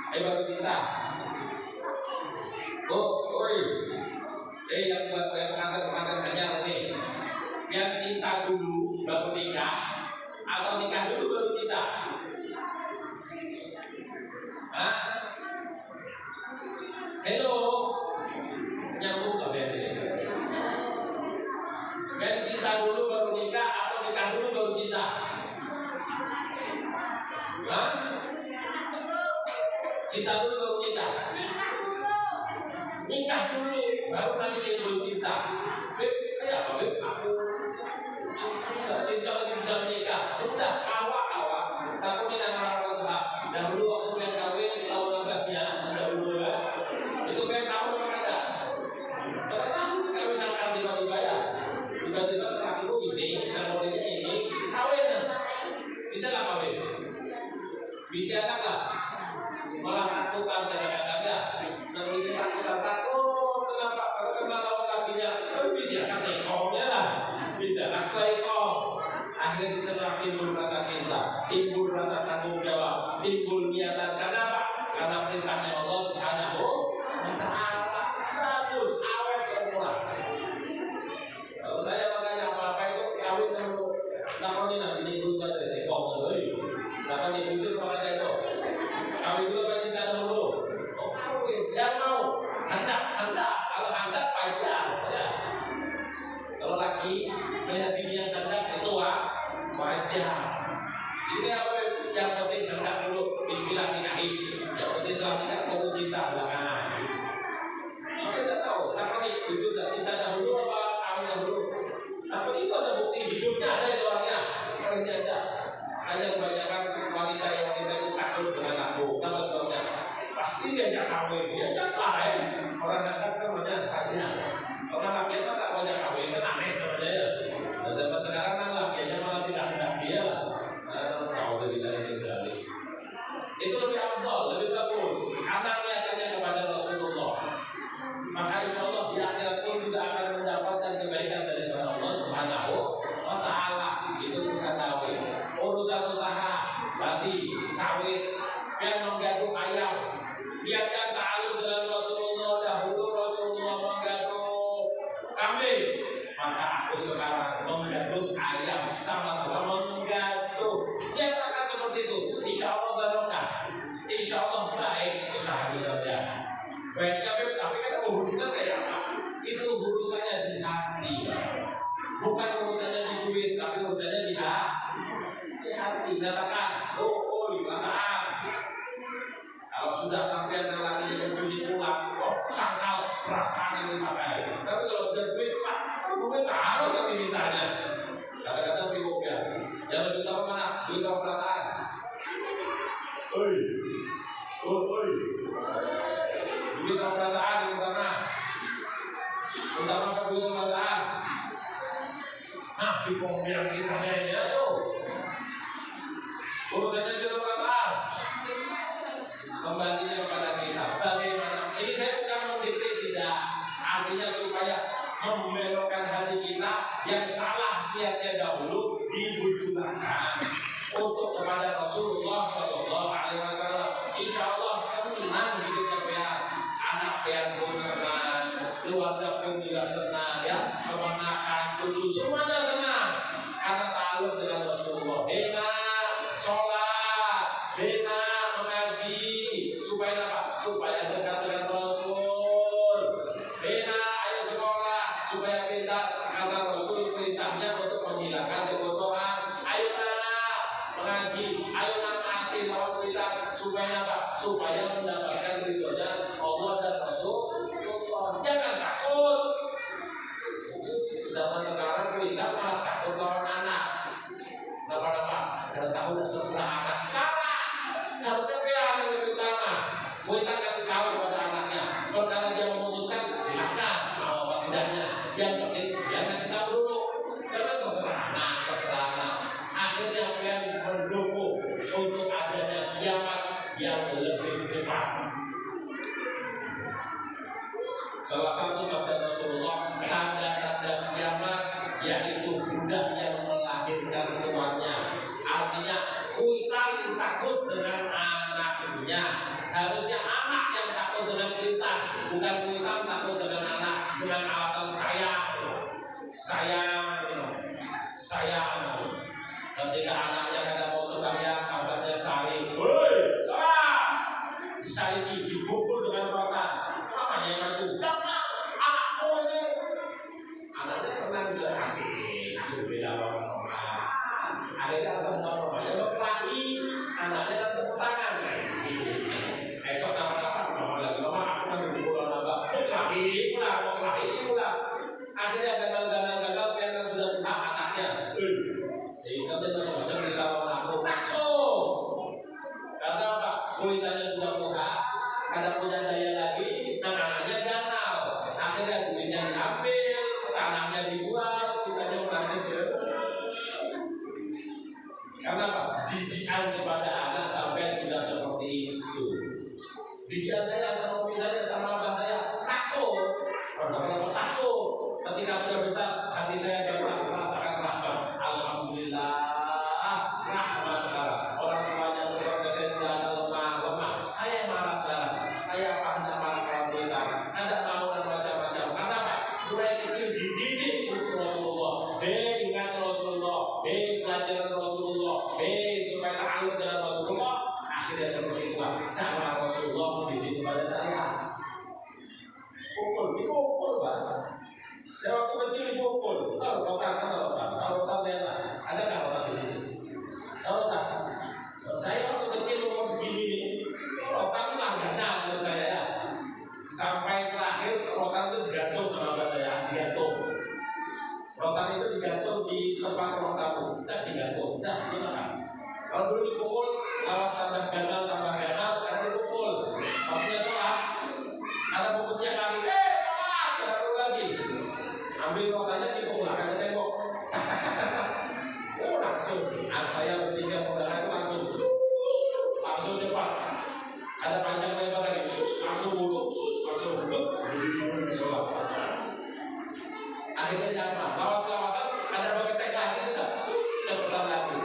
baru cinta. Yang buat pengantin hanya ini, yang cinta dulu baru nikah, atau nikah dulu baru cinta? Hah? Hello, nyambung gak beda? Yang cinta dulu baru nikah, atau nikah dulu baru cinta? Hah? Cinta dulu baru nikah? Nikah dulu baru nanti timbul cinta. Beb, kayak apa Beb? Aku nggak cinta lagi bisa menikah. Sudah awak. Takut ini orang tua. Dahulu waktu yang kawin lawan agaknya dahulu ya. Itu kayak tahu apa ada? Tidak tahu kawin akan tiba-tiba ya. Tiba-tiba aku ini dan modelnya ini kawin. Bisa lah kawin. Bisa tak lah. Malah takutan kadang-kadang ya. Nanti takut kenapa? Karena lawan lakinya. Tapi bisa kasih komnya lah. Bisa naklai kok. Akhirnya semakin timbul rasa cinta, timbul rasa tanggung jawab, timbul niatan. Karena apa? Karena perintahnya Allah Subhanahu wa Ta'ala. Bagus, awet semua. Kalau saya makanya apa-apa itu kawin dulu. Nakonin nanti nimbul saja sekong dulu. Nakon nimbul makanya itu. Kawin dulu apa cinta dulu? Oh kawin, yang mau hendak. Kalau hendak pacar ya. Kalau laki melihat bini yang hendak itu wajar. Ini apa yang penting hendak dulu. Bismillah nikahi. Yang penting setelah nikah baru cinta belakangan. Kita tidak tahu. Nakon itu sudah cinta dahulu apa kawin dahulu? Tapi itu ada bukti hidupnya ada itu orangnya. Orangnya aja. Hanya kebanyakan wanita itu takut dengan aku. Kenapa sebabnya? Pasti diajak kawin, diajak lain. Orang hendak namanya aja. Orang laki masa banyak kawin kan aneh namanya ya. Dan zaman sekarang kan lakinya malah tidak hendak dia lah. Itu lebih afdal, lebih bagus. Karena niatannya kepada Rasulullah. Maka insya Allah di akhirat pun kita akan mendapatkan kebaikan dari Allah Subhanahu wa Ta'ala. Itu urusan kawin. Urusan usaha, berarti sawit, yang menggaduk ayam. Niatkan ta'aluk dengan Rasulullah. Dahulu Rasulullah menggaduk kambing, maka aku sekarang menggaduk ayam. Sama-sama menggaduk. Niatkan seperti itu. Insya Allah barokah. Insya Allah baik usaha kita. Baiknya tapi kan hubungan kayak apa? Itu urusannya di hati. Bukan urusannya di duit, tapi urusannya di hati. Katakan, perasaan. Kalau sudah sampai dengan lakinya bunyi pulang, kok sangkal perasaan yang dipakai. Tapi kalau sudah duit, duit harus yang dimintanya. Kadang-kadang bingung ya. Yang lebih tahu mana? Duit atau perasaan? Duit atau perasaan yang pertama? Utama duit atau perasaan? Nah, bingung bilang kisahnya ini ayo. Urusannya juga perasaan. Kembalinya kepada kita. Bagaimana? Ini saya bukan mendikte tidak. Artinya supaya membelokkan hati kita yang salah niatnya dahulu dibujurkan untuk kepada Rasulullah Sallallahu Alaihi Wasallam. Insya Allah senang hidupnya pian, anak pian pun senang, keluarga pun juga senang, ya kemenakan, cucu semuanya senang karena takluk dengan Rasulullah. Enak sholat, enak mengaji, supaya apa? Supaya dekat dengan Rasul. Enak ayo sekolah, supaya pintar karena Rasul perintahnya untuk menghilangkan kebodohan. Ayo nak mengaji, ayo nak ngasih lawan kita supaya apa? Supaya mendapatkan ridhonya Allah dan Rasulullah. Jangan takut. Zaman sekarang kita malah takut lawan anak. Kenapa? Karena tahu dan terserah anak. Salah. Harusnya yang lebih utama. Kita kasih tahu kepada anaknya. Kalau dia memutuskan, silahkan mau apa tidaknya. Yang penting dia kasih tahu dulu. Karena terserah anak. Akhirnya dia mendukung untuk adanya kiamat yang lebih cepat. Salah satu sabda Rasulullah, tanda yaitu budak yang melahirkan tuannya. Artinya kuitan takut dengan anaknya. Harusnya anak yang takut dengan kuitan, bukan kuitan takut dengan anak dengan alasan sayang. Ketika anaknya kada mau sembahyang, kabarnya sari, woi, salah, sari dipukul dengan rotan. Namanya yang itu, jangan, anakku ini. Anaknya senang juga asik, itu beda orang. Akhirnya orang-orang yang berkelahi, anaknya kan tepuk tangan. Esok nama-nama, mama aku kan dipukul orang berkelahi pula. Akhirnya gagal, karena sudah punya anaknya. Sehingga dia macam dilawan aku takut. Karena apa? Kuitannya sudah punya, kada punya daya lagi, dan anaknya ganal. Akhirnya duitnya diambil, tanahnya dijual, kitanya menangis. Karena apa? Didikan kepada anak sampai sudah seperti itu. Didikan saya sama umi saya sama abah saya takut. Orang-orang takut. Ketika sudah besar, hati saya dapat merasakan rahmat. Alhamdulillah, rahmat sekarang. Orang tuanya keluarga saya sudah ada lemah. Saya marah sekarang. Saya apa hendak marah orang kita? Anda mau dan macam-macam. Karena apa? Mulai kecil dididik untuk Rasulullah. Ingat Rasulullah. Belajar Rasulullah. Supaya ta'aluk dengan Rasulullah. Akhirnya seperti itulah cara Rasulullah mendidik kepada saya. Dipukul banget. Saya waktu kecil dipukul. Kalau rotan bela. Ada nggak rotan di sini? Rotan. Saya waktu kecil umur segini, rotan langganan menurut saya ya. Sampai terakhir rotan itu digantung sama abah saya, digantung. Rotan itu digantung di tempat ruang tamu. Tidak digantung, tidak dimakan. Kalau dulu dipukul, awas tambah ganal, karena dipukul. Waktunya sholat, ada pukul tiap hari. Sholat, jangan perlu lagi. Ambil rotannya dipukul, akan tembok. Langsung. Anak saya bertiga saudara itu langsung cepat. Ada panjang lebar lagi. Langsung duduk. Sholat. Akhirnya jamaah. Lawas-lawasan ada pakai lagi sudah. Cepetan lagi.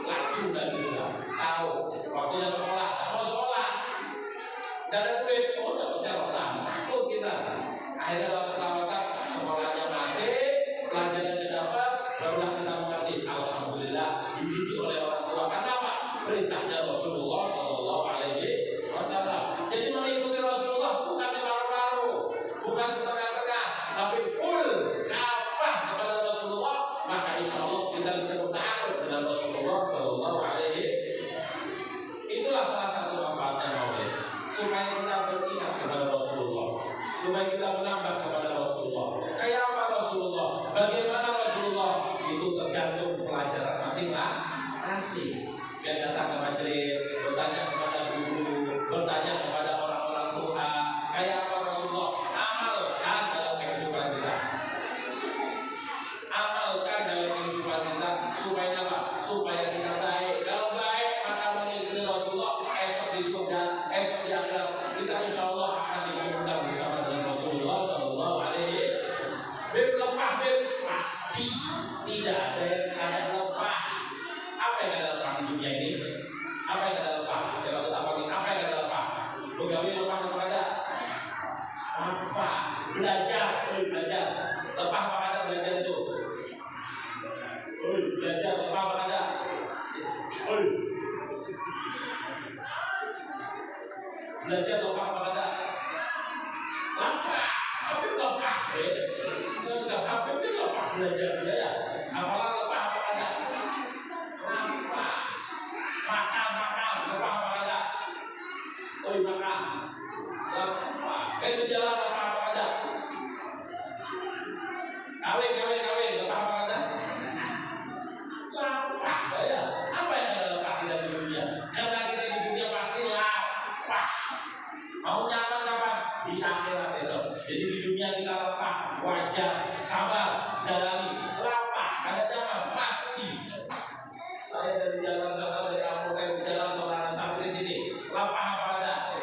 Laju lagi sudah. Tahu. Waktunya sekolah. Mau sekolah. Dan ada duit. Dapatnya rotan. Takut kita. Akhirnya lawas-lawasan sekolahnya masih, pelajarannya dapat, barulah kita mengerti. Alhamdulillah dididik oleh orang tua. Karena apa? Perintahnya Rasulullah SAW. Jadi mengikuti Rasulullah bukan separuh-paruh, bukan setengah-tengah, tapi full kafah kepada Rasulullah. Maka insya Allah kita bisa bertaruh dengan Rasulullah SAW. Itulah salah satu manfaatnya maulid, supaya kita beringat kepada Rasulullah, supaya kita menambah kepada Rasulullah. Kayak apa Rasulullah? Bagaimana Rasulullah? Itu tergantung pelajaran masing-masing. Dia datang ke majelis, bertanya kepada guru, bertanya kepada orang-orang tua. Kayak apa Rasulullah? Amalkan dalam kehidupan kita. Amalkan dalam kehidupan kita supaya apa? Supaya kita baik. Kalau baik maka mengikuti Rasulullah, esok di surga, esok di akhirat kita insya Allah akan dikumpulkan bersama dengan Rasulullah SAW. Lepah pasti tidak ada yang ada lepah. Apa yang ada lepah di dunia ini? Apa yang ada lepah? Apa yang ada lepah? Pegawai lepah kepada apa? Belajar. Lepah apa ada belajar itu? Belajar lepah apa ada? Belajar lepah apa ada? Lepah. Tapi lepah tapi lepah belajar ya. Apalah lepah apa ada? Lepah. Makan lepah apa ada? Makan. Lepah. Berjalan lepah apa ada? Kawin lepah apa ada? Lepah ya. Apa yang ada lepah kita di dunia? Karena kita di dunia pasti lapah. Mau nyaman kapan? Di akhirat besok. Jadi di dunia kita lapah, wajar, sabar, jalani, lapah, ada damai, pasti. Saya dari jalan sana, dari Ampel, jalan sana sampai sini, lapah apa ada?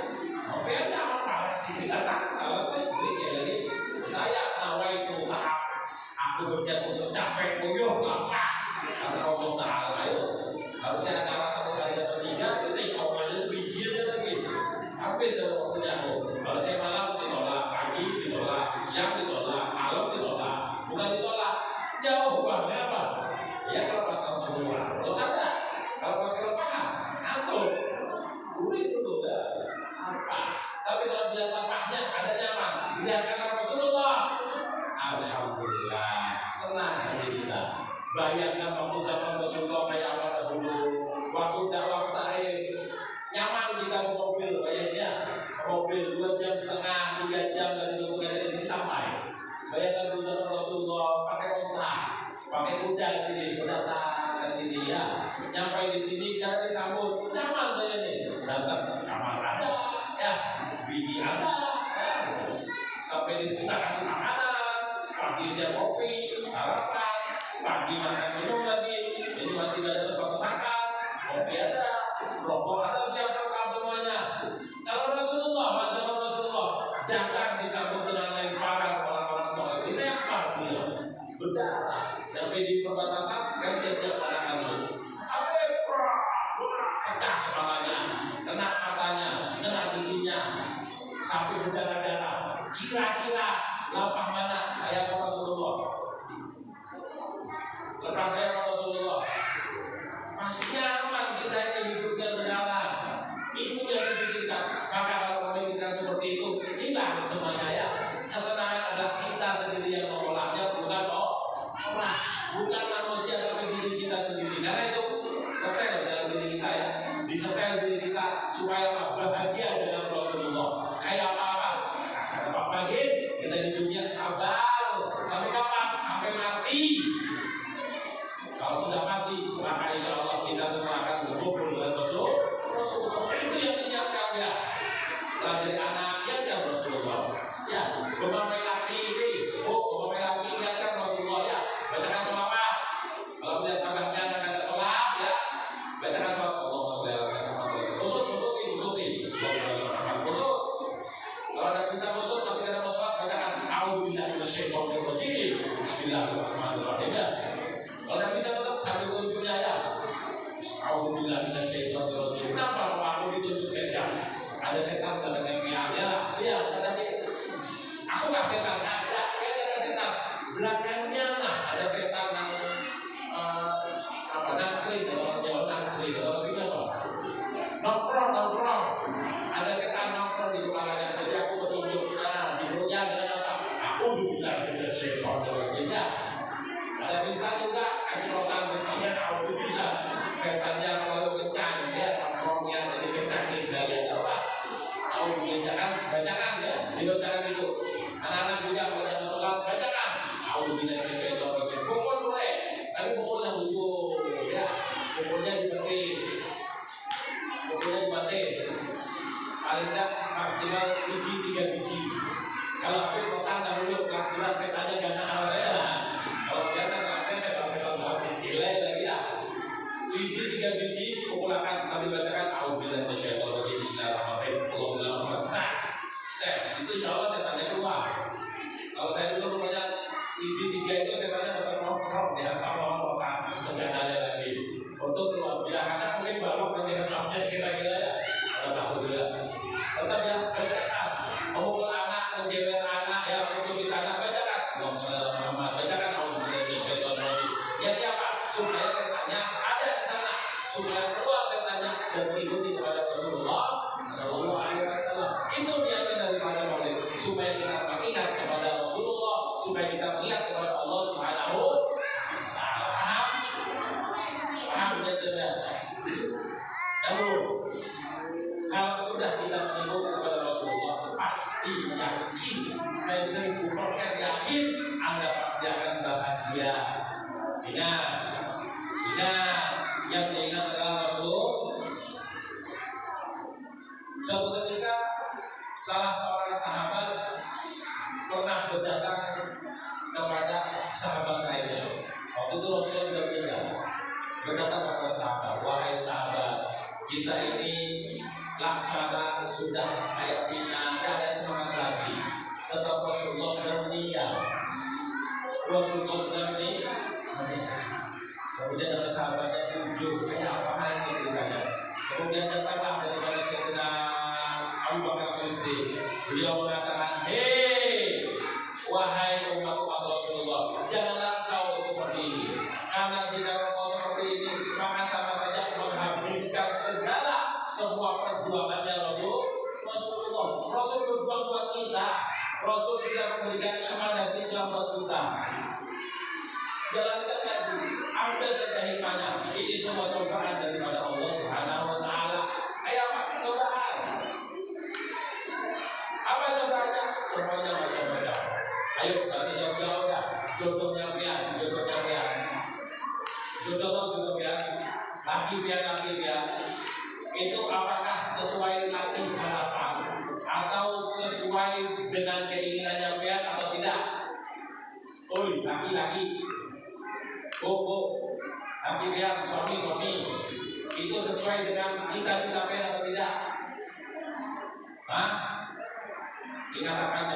Oke, damai parah sih kita tak salah saya beli lagi. Saya nawaitu ta'af. Aku bekerja untuk capek, boyong, lapar. Karena Allah Ta'ala, ayo. Harusnya acara 1 kali atau 3, bisa ikomanya sebiji aja lagi. Habis waktunya aku. Kalau saya malam ditolak, pagi ditolak, siang ditolak, malam ditolak. Bukan ditolak, jauh banget apa? Ya kalau pas langsung keluar, kalau ada, kalau pas kelemahan, atau itu udah apa? Tapi kalau dilihat tampaknya ada nyaman, dilihat karena Rasulullah, alhamdulillah, senang hati kita. Bayangkan waktu zaman Rasulullah kayak apa dahulu, waktu dakwah tarik, nyaman kita ke mobil, bayangnya mobil 2,5 jam, 3 jam dari sini sampai. Bayangkan dulu zaman Rasulullah pakai onta, pakai kuda sini, datang ke sini ya, nyampe di sini karena disambut, nyaman saya nih, datang kamar ada, ya, bini ada, ya. Sampai di sini kita kasih makanan, pagi siap kopi, sarapan, pagi makan minum lagi, ini masih ada sempat makan, kopi ada, rokok ada, siap lengkap semuanya. Kalau Rasulullah, masa Rasulullah datang disambut dengan lemparan orang-orang tua, ini apa beliau? Berdarah, sampai di perbatasan, kan dia siap anak itu. Apa pecah kepalanya, kena matanya, kena giginya, sampai berdarah-darah. Kira-kira lapah mana saya ke Rasulullah? Lepas saya ke Rasulullah, masih nyaman kita ini hidupnya sekarang. Itu yang dipikirkan. Maka kalau memikirkan seperti itu, hilang semuanya ya. Kesenangan adalah kita sendiri yang mengolahnya, bukan orang, bukan manusia, tapi diri kita sendiri. Karena itu setel dalam diri kita ya, disetel diri kita supaya bahagia dengan Rasulullah. Kayak apa? Karena pagi kita di dunia sabar sampai kapan? Sampai mati. Kalau sudah mati, maka insya Allah kita semua akan berkumpul dengan Rasulullah. Itu yang diingatkan ya. Belajar anak ya Rasulullah. Ya, bermain laki ini, bermain laki ingatkan Rasulullah ya. Bacakan sholawat. Kalau melihat tambahnya ada sholat ya, bacakan sholawat. Allahumma sholli ala sayyidina Muhammad. Usuti. Kalau ada bisa usut masih ada sholat, bacakan a'udzubillahi minasyaitonir rajim. Bismillahirrahmanirrahim. Kalau tidak bisa tetap sambil tunjuknya ya. A'udzubillahi minasyaitonir rajim. Kenapa aku ditunjuk saja? Ada setan dalam kemiahannya. Iya, ada aku nggak setan, ada setan. Belakangnya lah ada setan yang nangkring, kalau Jawa nangkring, kalau sini apa? Nongkrong. Ada setan nongkrong di kepalanya. Jadi aku bertunjuk di perutnya dengan apa? A'udzubillahi minasyaitonir rajim. Ada bisa juga kasih rotan setannya, alhamdulillah setannya terlalu kencang, dia nongkrongnya jadi kencang di sekalian apa? Alhamdulillah bacakan ya, dibacakan itu. Anak-anak juga pada sholat bacakan. Alhamdulillah minasyaitonir rajim. Pukul boleh, tapi pukulnya hukum ya, pukulnya dibatis, paling tidak maksimal 3 biji. Kalau HP rotan dahulu kelas berat setannya gak nakal ya. Kalau kelihatan kelasnya setan masih jelek lagi ya. 3 biji pukulakan sambil bacakan a'udzubillahi minasyaitonir rajim. Bismillahirrahmanirrahim. Allahumma sholli itu insya Allah setannya keluar. Kalau saya dulu rupanya 3 itu setannya tetap nongkrong di antara orang-orang tidak ada lagi untuk keluar. Ya karena mungkin balok nanti ketapnya kira-kira ya. Alhamdulillah. Tetap ya bacakan. Memukul anak, menjewer anak, ya mencubit anak bacakan. Allahumma sholli ala Muhammad. Bacakan a'udzubillahi minasyaitonir rajim. Ya apa? Supaya setannya ada di sana, supaya keluar setannya dan mengikuti kepada Rasulullah Sallallahu Alaihi Wasallam. Itu niatnya daripada maulid, supaya kita mengingat kepada Rasulullah, supaya kita mengingat kepada Allah Subhanahu wa Ta'ala. Paham ya teman? Lalu kalau sudah kita mengikuti kepada Rasulullah, pasti yakin, saya 1000% yakin Anda pasti akan bahagia. Ingat, yang diingat adalah Rasul. Suatu ketika salah seorang sahabat pernah berdatang kepada sahabat lainnya. Waktu itu Rasulullah sudah meninggal. Berdatang kepada sahabat, wahai sahabat, kita ini laksana sudah kayak pina, tidak ada semangat lagi. Setelah Rasulullah sudah meninggal, Rasulullah SAW ini kemudian ada sahabatnya 7, kayak apa yang ditanya. Kemudian datanglah daripada Sayyidina Abu Bakar Siddiq. Beliau mengatakan, hei wahai umat Rasulullah, janganlah kau seperti ini, karena jika kau seperti ini maka sama saja menghabiskan semua perjuangannya Rasulullah. Rasul berjuang buat kita. Rasul tidak memberikan iman dan Islam buat kita. Jalankan lagi, ambil saja hikmahnya. Ini semua cobaan daripada Allah Subhanahu wa Ta'ala. Ayo apa? Cobaan. Apa cobaannya? Semuanya macam-macam. Ayo kasih jawab-jawab ya. Jodohnya pian, jodohnya pian. Jodoh pian. Laki pian. Itu apakah sesuai laki harapan atau sesuai dengan keinginannya pian atau tidak? Oi, laki-laki. Laki pian, suami. Itu sesuai dengan cita-cita pian atau tidak? Hah? Dikatakan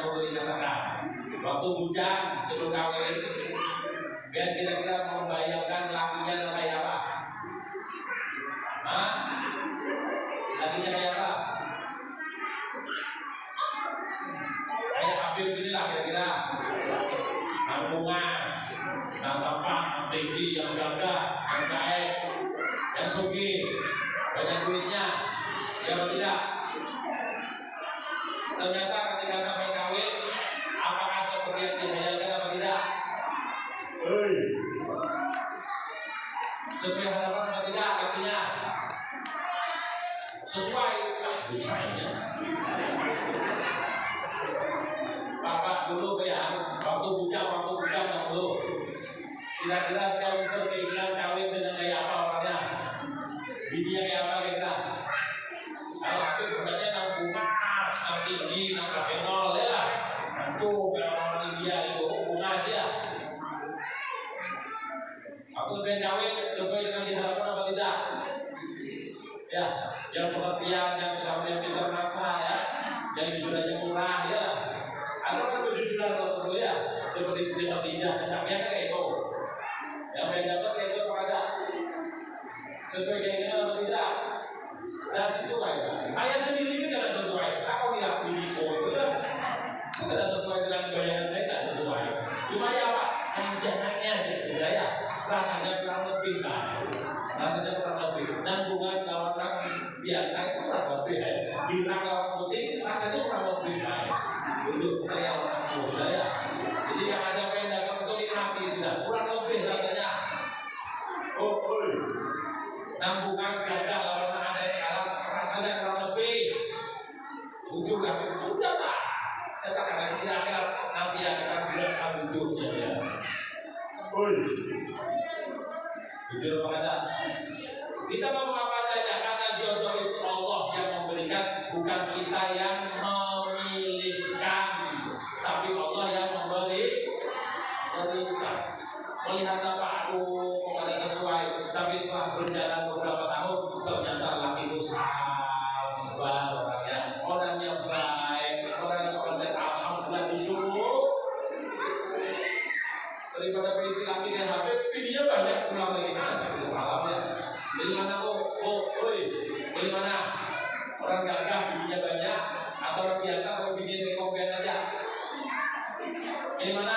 waktu bujang sebelum kawin, biar kira-kira membayangkan lakinya kayak apa? Hah? Lakinya kayak apa? Kayak Habib gini lah kira-kira. Yang bungas, yang tampak, yang tinggi, yang gagah, yang baik, yang sugih, banyak duitnya, ya atau tidak? Ternyata ketika sampai kawin, apakah seperti yang dibayangkan atau tidak? Sesuai harapan atau tidak lakinya? Sesuai desainnya. Bapak dulu ya, waktu bujang dulu. Kira-kira kalau berkeinginan kawin dengan kayak apa orangnya? Bininya kayak apa kira? Kalau aku sebenarnya nang bungas, nang tinggi, nang kapenol ya. Itu kalau orang India itu bungas ya. Aku pengen kawin sesuai dengan diharapkan apa tidak? Ya, yang pengertian, yang kemudian pintar masa ya, yang jujurannya murah ya. Ada kan berjujuran kalau perlu ya, seperti Siti Khadijah, enaknya kayak itu. Yang pengen dapat kayak itu apa ada? Sesuai keinginan atau tidak? Tidak sesuai. Saya sendiri itu tidak sesuai. Aku bilang ini tidak sesuai dengan bayangan saya, tidak sesuai. Cuma ya apa? Jangannya sudah ya. Rasanya kurang lebih kan. Dan bunga selawatan biasa itu kurang lebih kan. Birang lawan putih rasanya kurang lebih kan. Itu kayak orang muda ya. Jadi yang ada pengen dapat itu nikmati sudah. Kurang lebih rasanya. Dan bunga segala lawan ada sekarang rasanya kurang lebih. Ujung kan. Sudah lah. Kita akan kasih akhirat nanti akan berasa hidupnya ya. Jujur kepada kita mau apa adanya, karena jodoh itu Allah yang memberikan, bukan kita yang memilihkan, tapi Allah yang memberikan. Melihat apa aku kepada sesuai, tapi setelah berjalan beberapa tahun ternyata lakiku sabar orangnya, orang yang baik, orang yang konten, alhamdulillah bersyukur. Daripada berisi laki dan Habib, bininya banyak pulang lagi aja gitu malam ya. Dari mana dari mana? Orang gagah bininya banyak atau orang biasa kalau bininya sering komplain aja? Dari mana?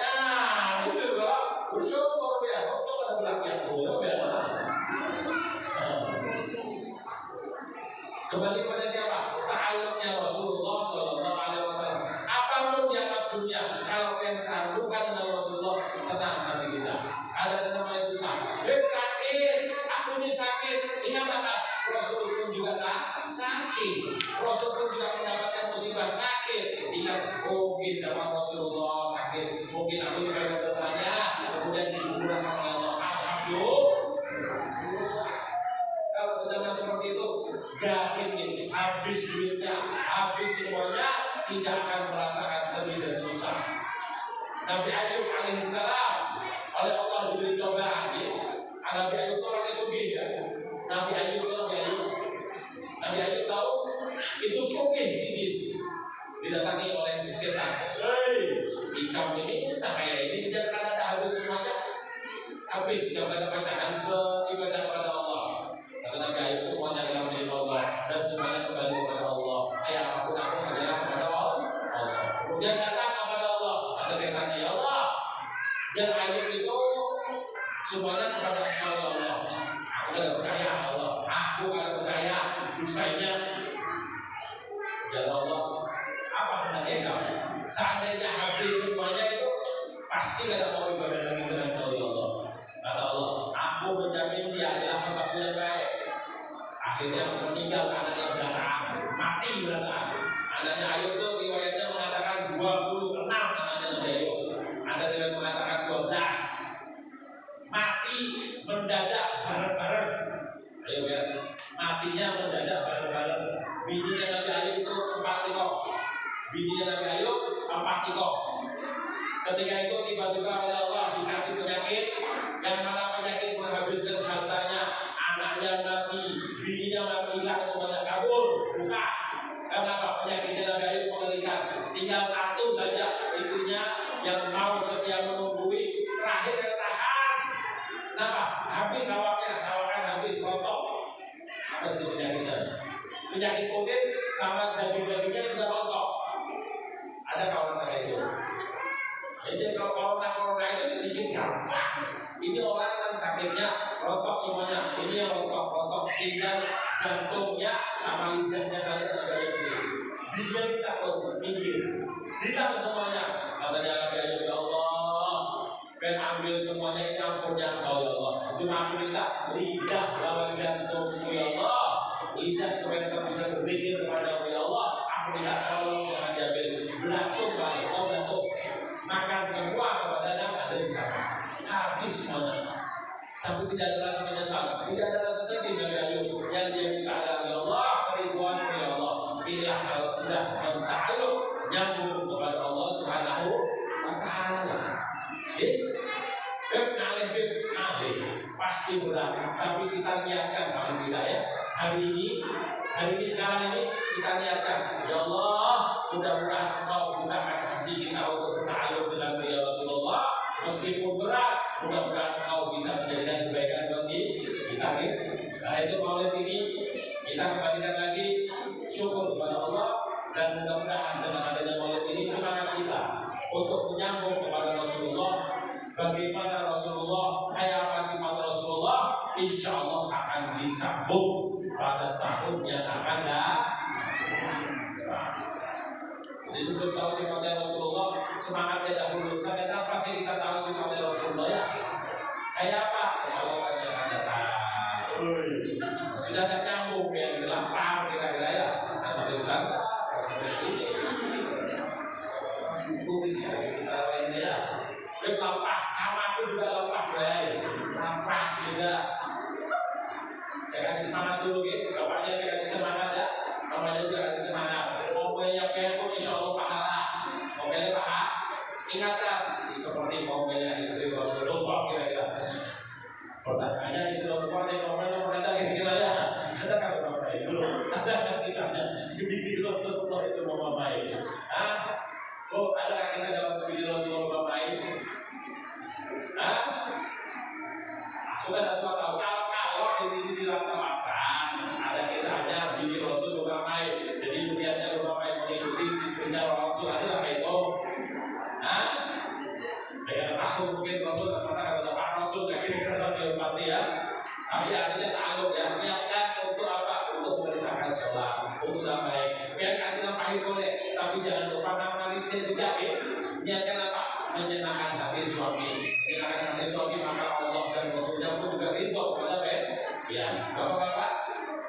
Nah, itu loh, bersyukur ya. Kok ada laki yang bodoh ya? Kembali pada siapa? Ta'alluqnya Rasulullah SAW. Apapun di atas dunia, kalau yang sambungkan dengan Rasulullah, tenang hati kita. Ada namanya susah. Sakit, aku ini sakit. Ingat apa? Rasul pun juga sakit. Rasul pun juga mendapatkan musibah sakit. Ingat, mungkin sama Rasulullah sakit. Mungkin aku juga ada dosanya. Kemudian dikuburkan oleh Allah. Alhamdulillah. Kalau sedang seperti itu, yakin habis duitnya, habis semuanya, tidak akan merasakan sedih dan susah. Nabi Ayub alaihissalam oleh Allah diberi cobaan ya. Nabi Ayub itu orangnya sugih ya. Nabi Ayub tahu itu sugih sedih. didatangi oleh setan. Hei, ikam ini tak kayak ini, tidak akan ada habis semuanya. Habis jika kita bacakan beribadah kepada Allah. Kata Nabi Ayub, semuanya adalah milik Allah dan semuanya kembali kepada Allah. Kayak apapun aku hanyalah kepada Allah. Kemudian datang kepada Allah. Kata setannya, ya Allah, dan Ayub itu semuanya kepada Allah. Aku tidak percaya Allah. Aku tidak percaya dustanya. Ya Allah, apa hendaknya kamu? Seandainya habis semuanya itu, pasti tidak mau ibadah lagi dengan kau ya Allah. Kata Allah, aku menjamin dia adalah hambaku yang baik. Akhirnya meninggal anaknya belataan, mati belataan. Anaknya Ayub itu riwayatnya mengatakan 26 anaknya Nabi Ayub. Ada riwayat mengatakan 12. Mati mendadak bareng-bareng. Ayo ya, matinya mendadak bareng-bareng. Bininya Nabi Ayub itu 4 ekor. Bininya Nabi Ayub 4 ekor. Ketika itu tiba-tiba oleh Allah dikasih penyakit, yang mana penyakit menghabiskan hartanya, anaknya mati, bininya mati, hilang semuanya, kabur, buka. Kenapa? Penyakitnya Nabi Ayub mengerikan. Tinggal satu saja istrinya yang mau setia menunggui, terakhir yang tahan. Kenapa? Habis sawahnya, sawahkan habis, rontok. Apa sih penyakitnya? Penyakit kulit sama daging-dagingnya juga rontok. Ada kawan kayak itu. Jadi kalau corona itu sedikit gampang. Ini orang yang sakitnya rontok semuanya. Ini yang rontok tinggal jantungnya sama lidahnya saja ada ini. Dia takut pinggir, hilang semuanya. Katanya Nabi Ayub, ya Allah, pengen ambil semuanya ini ampunnya Engkau ya Allah. Cuma aku minta lidah lawan jantungmu ya Allah. Lidah supaya kita bisa berpikir kepada ya Allah. Aku minta tolong jangan diambil. Belatung baik, oh belatung. Makan semua kepadanya ada di sana. Habis semuanya. Tapi tidak ada rasa menyesal, tidak ada rasa sedih dari Ayub. Yang dia minta adalah ya Allah, keriduanmu ya Allah. Inilah kalau sudah menta'aluk nyambung kepada Allah Subhanahu wa ta'ala. Beb ngalih pasti berat. Tapi kita niatkan kalau tidak ya. Hari ini sekarang ini kita niatkan, ya Allah, mudah-mudahan Engkau bukakan hati kita untuk berta'aluk dengan ya Rasulullah. Meskipun berat, mudah-mudahan Engkau bisa menjadikan kebaikan bagi kita. Karena itu maulid ini kita kembalikan lagi syukur kepada Allah, dan mudah-mudahan dengan adanya maulid ini semangat kita untuk menyambung kepada Rasulullah. Bagaimana Rasulullah, kayak apa sifat Rasulullah, insya Allah akan disambung pada tahun yang akan datang. Jadi sebelum tahu sifatnya Rasulullah, semangatnya dahulu. Sampai nafas yang kita tahu sifatnya Rasulullah ya. Kayak apa? Allah yang akan datang. Sudah ada nyambung yang jelas paham kira-kira ya. Nah, sampai sana, sampai sini. Kita ini ya. Dia lampah, sama aku juga lampah baik. Lampah juga. Saya kasih semangat dulu gitu. Bapaknya saya kasih semangat ya. Mamanya juga kasih semangat. Mobilnya pun insya Allah pahala. Mobilnya pahala. Ingatan seperti mobilnya istri Rasulullah kira-kira. Pertanyaannya istri Rasulullah yang mobilnya ada kira-kira ya. Ada kan bapak itu? Ada kisahnya. Di Rasulullah itu mau baik. Oh, ada kisah dalam video Rasulullah baik. Aku tidak semua tahu. Kalau di sini di lantai atas ada kisahnya bini Rasul rumah baik. Jadi melihatnya rumah baik mengikuti istrinya Rasul aja lah itu. Ya tahu mungkin Rasul karena kata Pak Rasul kira-kira dia ya. Tapi artinya tahu ya. Niatkan untuk apa? Untuk memerintahkan sholat, untuk baik. Biar kasih nafkahi boleh, tapi jangan lupa manisnya juga ya. Niatkan apa? Menyenangkan hati suami. Menyenangkan hati suami, maka Allah dan Rasulnya pun juga rindu kepada baik. Ya, bapak-bapak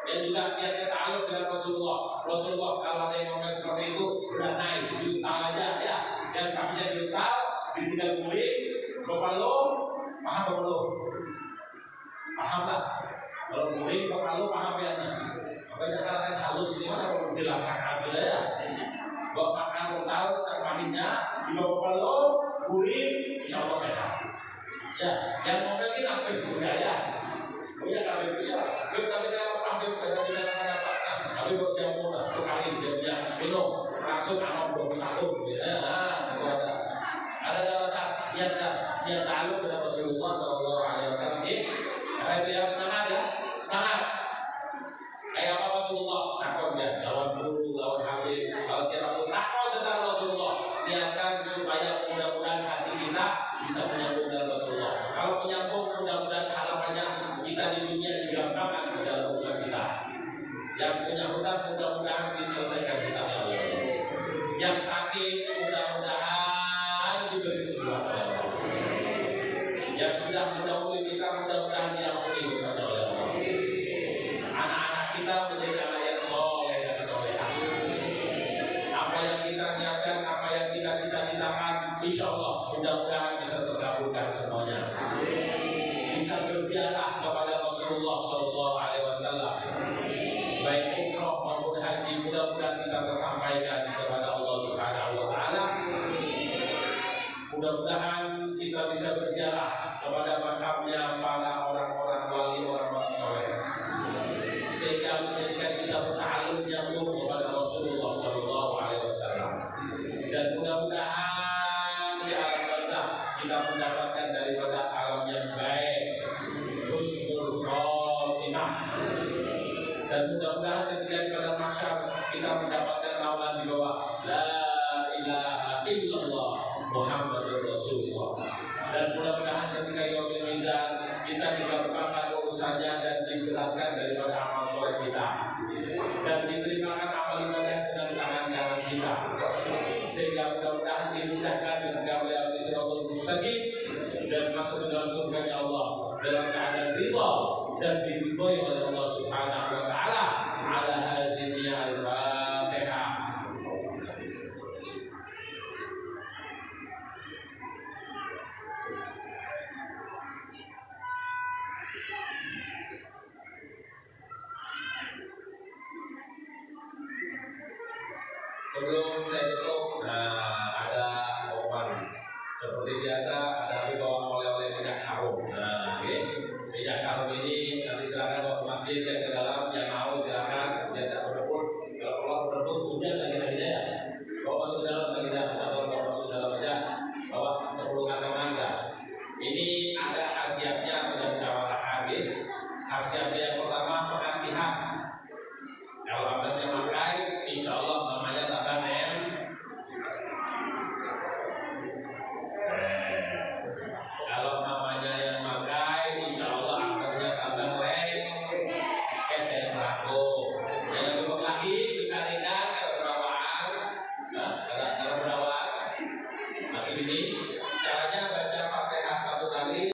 yang juga niatnya ta'aluk dengan Rasulullah. Rasulullah kalau ada yang ngomong seperti itu, udah naik, diutal aja ya. Yang kakinya diutal, ditinggal guling, bapak lo, paham bapak lo? Paham lah. Kalau guling, bapak lo paham ya? Makanya kan halus ini masa perlu jelaskan aja ya. Bapak makan utal, terpahitnya, di bapak lo, guling, insya Allah sehat. Ya, yang ngomong ini apa itu budaya? Punya kami punya, tapi saya paham juga bisa mendapatkan. Tapi buat yang mudah, sekali dia punya minum, langsung amal 20 tahun. Ada rasa dia tahu kepada Rasulullah SAW. Karena itu yang semangat ya, semangat. Kayak apa Rasulullah? Takut ya, lawan guru, lawan habib, lawan siapapun. Takut tentang Rasulullah. Niatkan supaya mudah-mudahan hati kita bisa menyambung dengan Rasulullah. Kalau menyambung, mudah-mudahan harapannya kita di dunia digampangkan segala urusan kita. Yang punya hutang mudah-mudahan diselesaikan hutangnya oleh Allah. Yang sakit mudah-mudahan diberi sembuhan oleh Allah. Yang sudah mendahului kita mudah-mudahan diampuni dosanya oleh Allah. Anak-anak kita menjadi anak yang soleh dan solehah. Apa yang kita niatkan, apa yang kita cita-citakan, insya Allah mudah-mudahan bisa terkabulkan semuanya. Bisa berziarah kepada Rasulullah SAW. Baik umroh maupun haji, mudah-mudahan kita tersampaikan kepada Allah Subhanahu wa Ta'ala. Mudah-mudahan kita bisa berziarah kepada makamnya para orang-orang wali, orang-orang soleh, sehingga menjadikan kita berta'alluq nyambung kepada Rasulullah SAW. Dan mudah-mudahan di alam barzakh kita mendapatkan daripada alam yang baik, husnul khotimah. Dan mudah-mudahan ketika pada masyar kita mendapatkan naungan di bawah La ilaha illallah Muhammadur Rasulullah. Dan mudah-mudahan ketika yaumul mizan kita digampangkan urusannya dan diberatkan daripada amal soleh kita, dan diterimakan amal ibadah dengan tangan kanan kita, sehingga mudah-mudahan dimudahkan dengan kawalian Siratul Mustaqim dan masuk dalam surganya Allah dalam keadaan ridha dan diridhoi oleh Allah Subhanahu wa Ta'ala. Ala hadhihi al-fatiha.